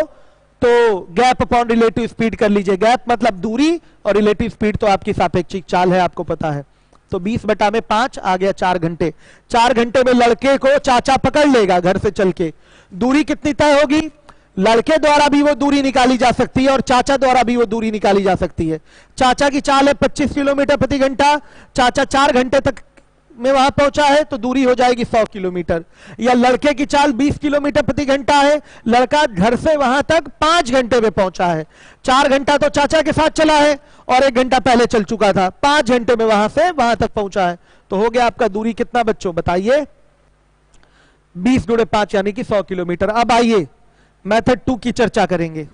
तो गैप अपॉन रिलेटिव स्पीड कर लीजिए। गैप मतलब दूरी और रिलेटिव स्पीड तो आपकी सापेक्षिक चाल है, आपको पता है। तो 20 बटा में 5 आ गया 4 घंटे। 4 घंटे में लड़के को चाचा पकड़ लेगा घर से चल के। दूरी कितनी तय होगी, लड़के द्वारा भी वो दूरी निकाली जा सकती है और चाचा द्वारा भी वो दूरी निकाली जा सकती है। चाचा की चाल है 25 किलोमीटर प्रति घंटा, चाचा 4 घंटे तक में वहां पहुंचा है तो दूरी हो जाएगी 100 किलोमीटर। या लड़के की चाल 20 किलोमीटर प्रति घंटा है, लड़का घर से वहां तक 5 घंटे में पहुंचा है। 4 घंटा तो चाचा के साथ चला है और 1 घंटा पहले चल चुका था, 5 घंटे में वहां से वहां तक पहुंचा है। तो हो गया आपका दूरी कितना बच्चों, बताइए, 20 × 5 यानी कि 100 किलोमीटर। अब आइए मेथड 2 की चर्चा करेंगे।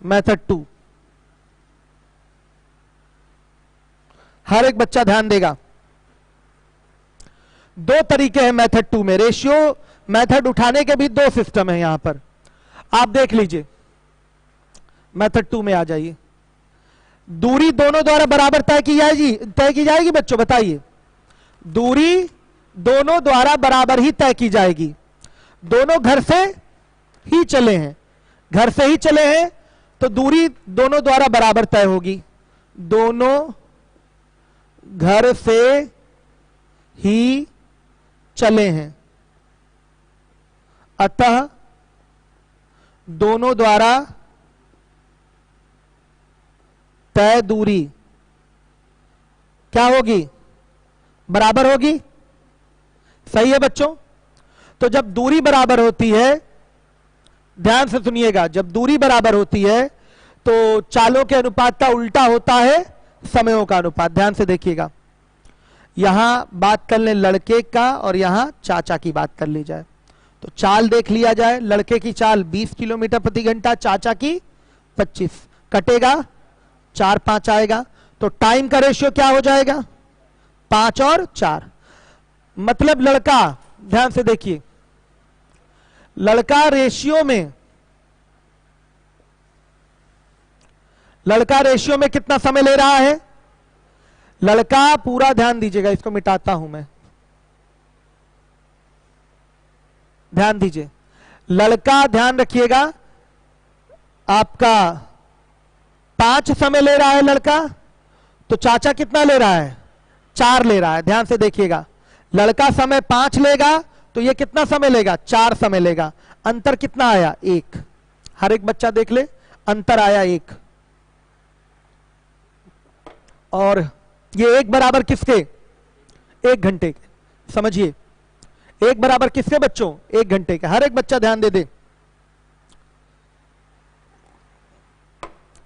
मेथड 2, हर एक बच्चा ध्यान देगा। दो तरीके हैं मेथड 2 में। रेशियो मेथड उठाने के भी दो सिस्टम है यहां पर, आप देख लीजिए। मेथड 2 में आ जाइए। दूरी दोनों द्वारा बराबर तय की जाएगी बच्चों, बताइए। दूरी दोनों द्वारा बराबर ही तय की जाएगी। दोनों घर से ही चले हैं, घर से ही चले हैं तो दूरी दोनों द्वारा बराबर तय होगी। दोनों घर से ही चले हैं, अतः दोनों द्वारा तय दूरी क्या होगी? बराबर होगी। सही है बच्चों। तो जब दूरी बराबर होती है, ध्यान से सुनिएगा, जब दूरी बराबर होती है तो चालों के अनुपात का उल्टा होता है समयों का अनुपात। ध्यान से देखिएगा, यहां बात कर लें लड़के का और यहां चाचा की बात कर ली जाए। तो चाल देख लिया जाए, लड़के की चाल 20 किलोमीटर प्रति घंटा, चाचा की 25, कटेगा 4 5 आएगा, तो टाइम का रेशियो क्या हो जाएगा? 5 और 4। मतलब लड़का, ध्यान से देखिए, लड़का रेशियो में कितना समय ले रहा है? लड़का, पूरा ध्यान दीजिएगा, इसको मिटाता हूं मैं, ध्यान दीजिए। लड़का, ध्यान रखिएगा, आपका 5 समय ले रहा है लड़का, तो चाचा कितना ले रहा है? 4 ले रहा है। ध्यान से देखिएगा, लड़का समय 5 लेगा तो ये कितना समय लेगा? 4 समय लेगा। अंतर कितना आया? 1। हर एक बच्चा देख ले, अंतर आया 1। और ये 1 बराबर किसके? 1 घंटे के। समझिए, 1 बराबर किसके बच्चों? 1 घंटे के। हर एक बच्चा ध्यान दे दे।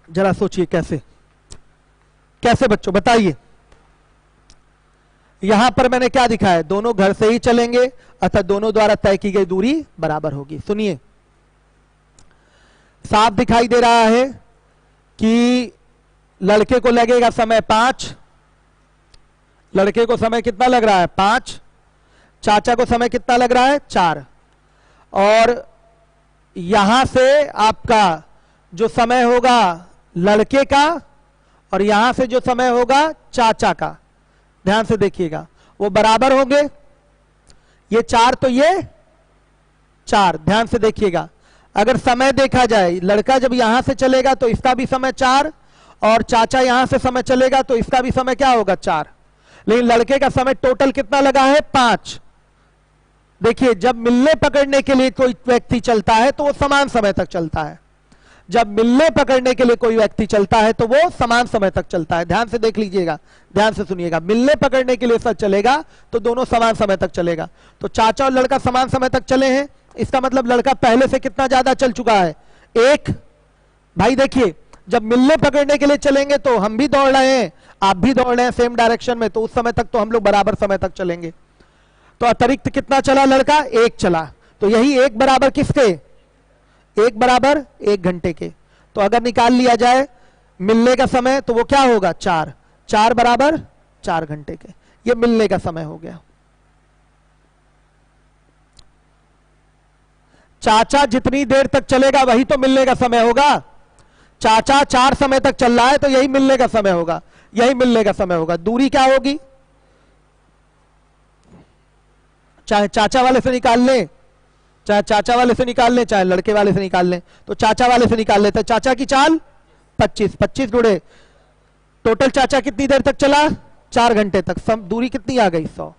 जरा सोचिए कैसे कैसे बच्चों, बताइए। यहां पर मैंने क्या दिखाया? दोनों घर से ही चलेंगे, अतः दोनों द्वारा तय की गई दूरी बराबर होगी। सुनिए, साफ दिखाई दे रहा है कि लड़के को लगेगा समय 5, लड़के को समय कितना लग रहा है? 5। चाचा को समय कितना लग रहा है? 4। और यहां से आपका जो समय होगा लड़के का, और यहां से जो समय होगा चाचा का, ध्यान से देखिएगा, वो बराबर होंगे। ये 4 तो ये 4। ध्यान से देखिएगा, अगर समय देखा जाए, लड़का जब यहां से चलेगा तो इसका भी समय 4, और चाचा यहां से समय चलेगा तो इसका भी समय क्या होगा? 4। लेकिन लड़के का समय टोटल कितना लगा है? 5। देखिए, जब मिलने पकड़ने के लिए कोई व्यक्ति चलता है तो वो समान समय तक चलता है। जब मिलने पकड़ने के लिए कोई व्यक्ति चलता है तो वो समान समय तक चलता है। ध्यान से देख लीजिएगा, ध्यान से सुनिएगा, मिलने पकड़ने के लिए सर चलेगा तो दोनों समान समय तक चलेगा। तो चाचा और लड़का समान समय तक चले हैं, इसका मतलब लड़का पहले से कितना ज्यादा चल चुका है? 1। भाई देखिए, जब मिलने पकड़ने के लिए चलेंगे तो हम भी दौड़ रहे हैं, आप भी दौड़ रहे हैं सेम डायरेक्शन में, तो उस समय तक तो हम लोग बराबर समय तक चलेंगे। तो अतिरिक्त कितना चला लड़का? 1 चला। तो यही 1 बराबर किसके? 1 बराबर 1 घंटे के। तो अगर निकाल लिया जाए मिलने का समय तो वो क्या होगा? 4। 4 बराबर 4 घंटे के। ये मिलने का समय हो गया। चाचा जितनी देर तक चलेगा वही तो मिलने का समय होगा। चाचा 4 समय तक चल रहा है तो यही मिलने का समय होगा, यही मिलने का समय होगा। दूरी क्या होगी? चाहे चाचा वाले से निकाल लें, चाहे चाचा वाले से निकाल लें, चाहे लड़के वाले से निकाल लें। तो चाचा वाले से निकाल लेते हैं। चाचा की चाल 25, 25 गुणे टोटल चाचा कितनी देर तक चला? 4 घंटे तक। दूरी कितनी आ गई? 100।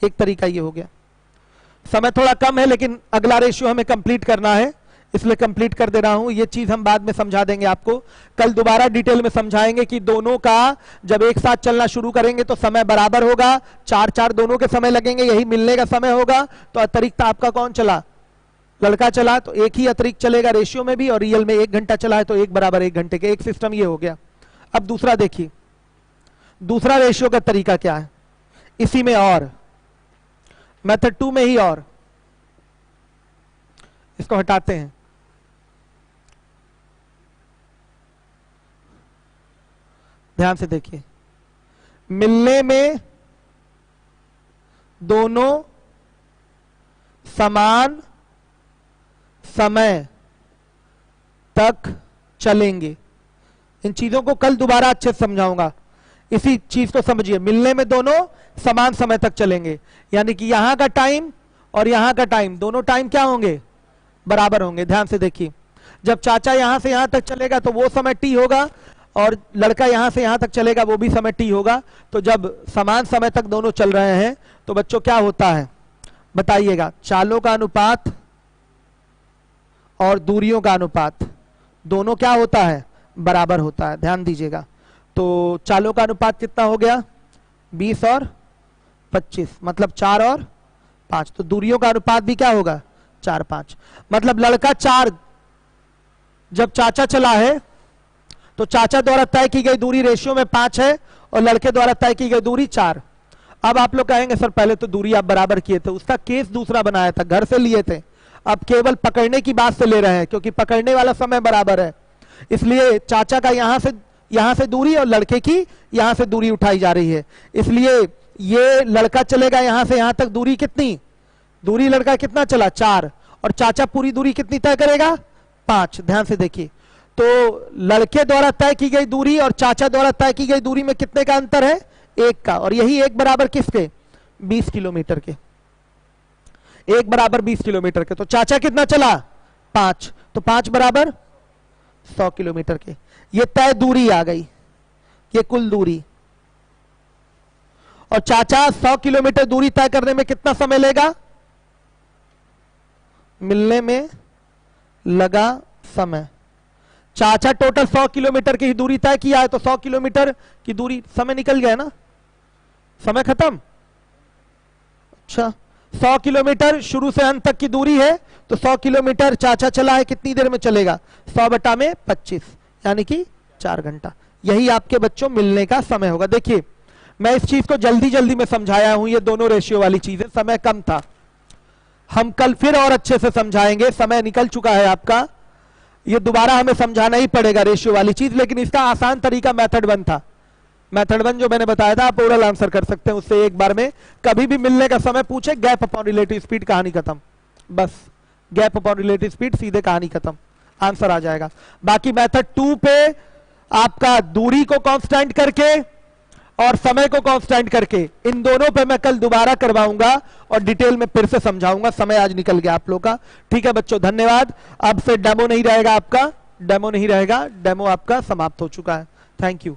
एक तरीका ये हो गया। समय थोड़ा कम है लेकिन अगला रेशियो हमें कंप्लीट करना है, इसलिए कंप्लीट कर दे रहा हूं। ये चीज हम बाद में समझा देंगे आपको, कल दोबारा डिटेल में समझाएंगे कि दोनों का जब एक साथ चलना शुरू करेंगे तो समय बराबर होगा। 4-4 दोनों के समय लगेंगे, यही मिलने का समय होगा। तो अतिरिक्त आपका कौन चला? लड़का चला, तो 1 ही अतिरिक्त चलेगा रेशियो में भी, और रियल में 1 घंटा चला है तो 1 बराबर 1 घंटे के। एक सिस्टम ये हो गया। अब दूसरा देखिए, दूसरा रेशियो का तरीका क्या है इसी में, और मेथड 2 में ही। और इसको हटाते हैं। ध्यान से देखिए, मिलने में दोनों समान समय तक चलेंगे। इन चीजों को कल दोबारा अच्छे से समझाऊंगा। इसी चीज को समझिए, मिलने में दोनों समान समय तक चलेंगे, यानी कि यहां का टाइम और यहां का टाइम, दोनों टाइम क्या होंगे? बराबर होंगे। ध्यान से देखिए, जब चाचा यहां से यहां तक चलेगा तो वो समय टी होगा, और लड़का यहां से यहां तक चलेगा वो भी समय टी होगा। तो जब समान समय तक दोनों चल रहे हैं तो बच्चों क्या होता है बताइएगा? चालों का अनुपात और दूरियों का अनुपात दोनों क्या होता है? बराबर होता है। ध्यान दीजिएगा। तो चालों का अनुपात कितना हो गया? 20 और 25, मतलब 4 और 5। तो दूरियों का अनुपात भी क्या होगा? 4, 5। मतलब लड़का 4 जब चाचा चला है तो चाचा द्वारा तय की गई दूरी रेशियो में 5 है और लड़के द्वारा तय की गई दूरी 4। अब आप लोग कहेंगे सर पहले तो दूरी आप बराबर किए थे, उसका केस दूसरा बनाया था, घर से लिए थे। अब केवल पकड़ने की बात से ले रहे हैं, क्योंकि पकड़ने वाला समय बराबर है, इसलिए चाचा का यहां से दूरी और लड़के की यहां से दूरी उठाई जा रही है। इसलिए ये लड़का चलेगा यहां से यहां तक, दूरी कितनी? दूरी लड़का कितना चला? 4, और चाचा पूरी दूरी कितनी तय करेगा? 5। ध्यान से देखिए, तो लड़के द्वारा तय की गई दूरी और चाचा द्वारा तय की गई दूरी में कितने का अंतर है? 1 का। और यही 1 बराबर किसके? 20 किलोमीटर के। 1 बराबर 20 किलोमीटर के। तो चाचा कितना चला? 5। तो 5 बराबर 100 किलोमीटर के। ये तय दूरी आ गई, ये कुल दूरी। और चाचा 100 किलोमीटर दूरी तय करने में कितना समय लेगा? मिलने में लगा समय। चाचा टोटल 100 किलोमीटर की दूरी तय किया है, तो 100 किलोमीटर की दूरी, समय निकल गया ना, समय खत्म। अच्छा, 100 किलोमीटर शुरू से अंत तक की दूरी है, तो 100 किलोमीटर चाचा चला है, कितनी देर में चलेगा? 100 बटा में 25, यानी कि 4 घंटा। यही आपके बच्चों मिलने का समय होगा। देखिए, मैं इस चीज को जल्दी जल्दी में समझाया हूं, ये दोनों रेशियो वाली चीजें, समय कम था। हम कल फिर और अच्छे से समझाएंगे, समय निकल चुका है आपका, ये दोबारा हमें समझाना ही पड़ेगा रेशियो वाली चीज। लेकिन इसका आसान तरीका मेथड 1 था। मेथड 1 जो मैंने बताया था, आप ओरल आंसर कर सकते हैं उससे एक बार में। कभी भी मिलने का समय पूछे, गैप अपॉन रिलेटिव स्पीड, कहानी खत्म। बस गैप अपॉन रिलेटिव स्पीड, सीधे कहानी खत्म, आंसर आ जाएगा। बाकी मेथड 2 पे आपका दूरी को कांस्टेंट करके और समय को कांस्टेंट करके, इन दोनों पे मैं कल दोबारा करवाऊंगा और डिटेल में फिर से समझाऊंगा। समय आज निकल गया आप लोग का। ठीक है बच्चों, धन्यवाद। अब से डेमो नहीं रहेगा आपका, डेमो नहीं रहेगा, डेमो आपका समाप्त हो चुका है। Thank you.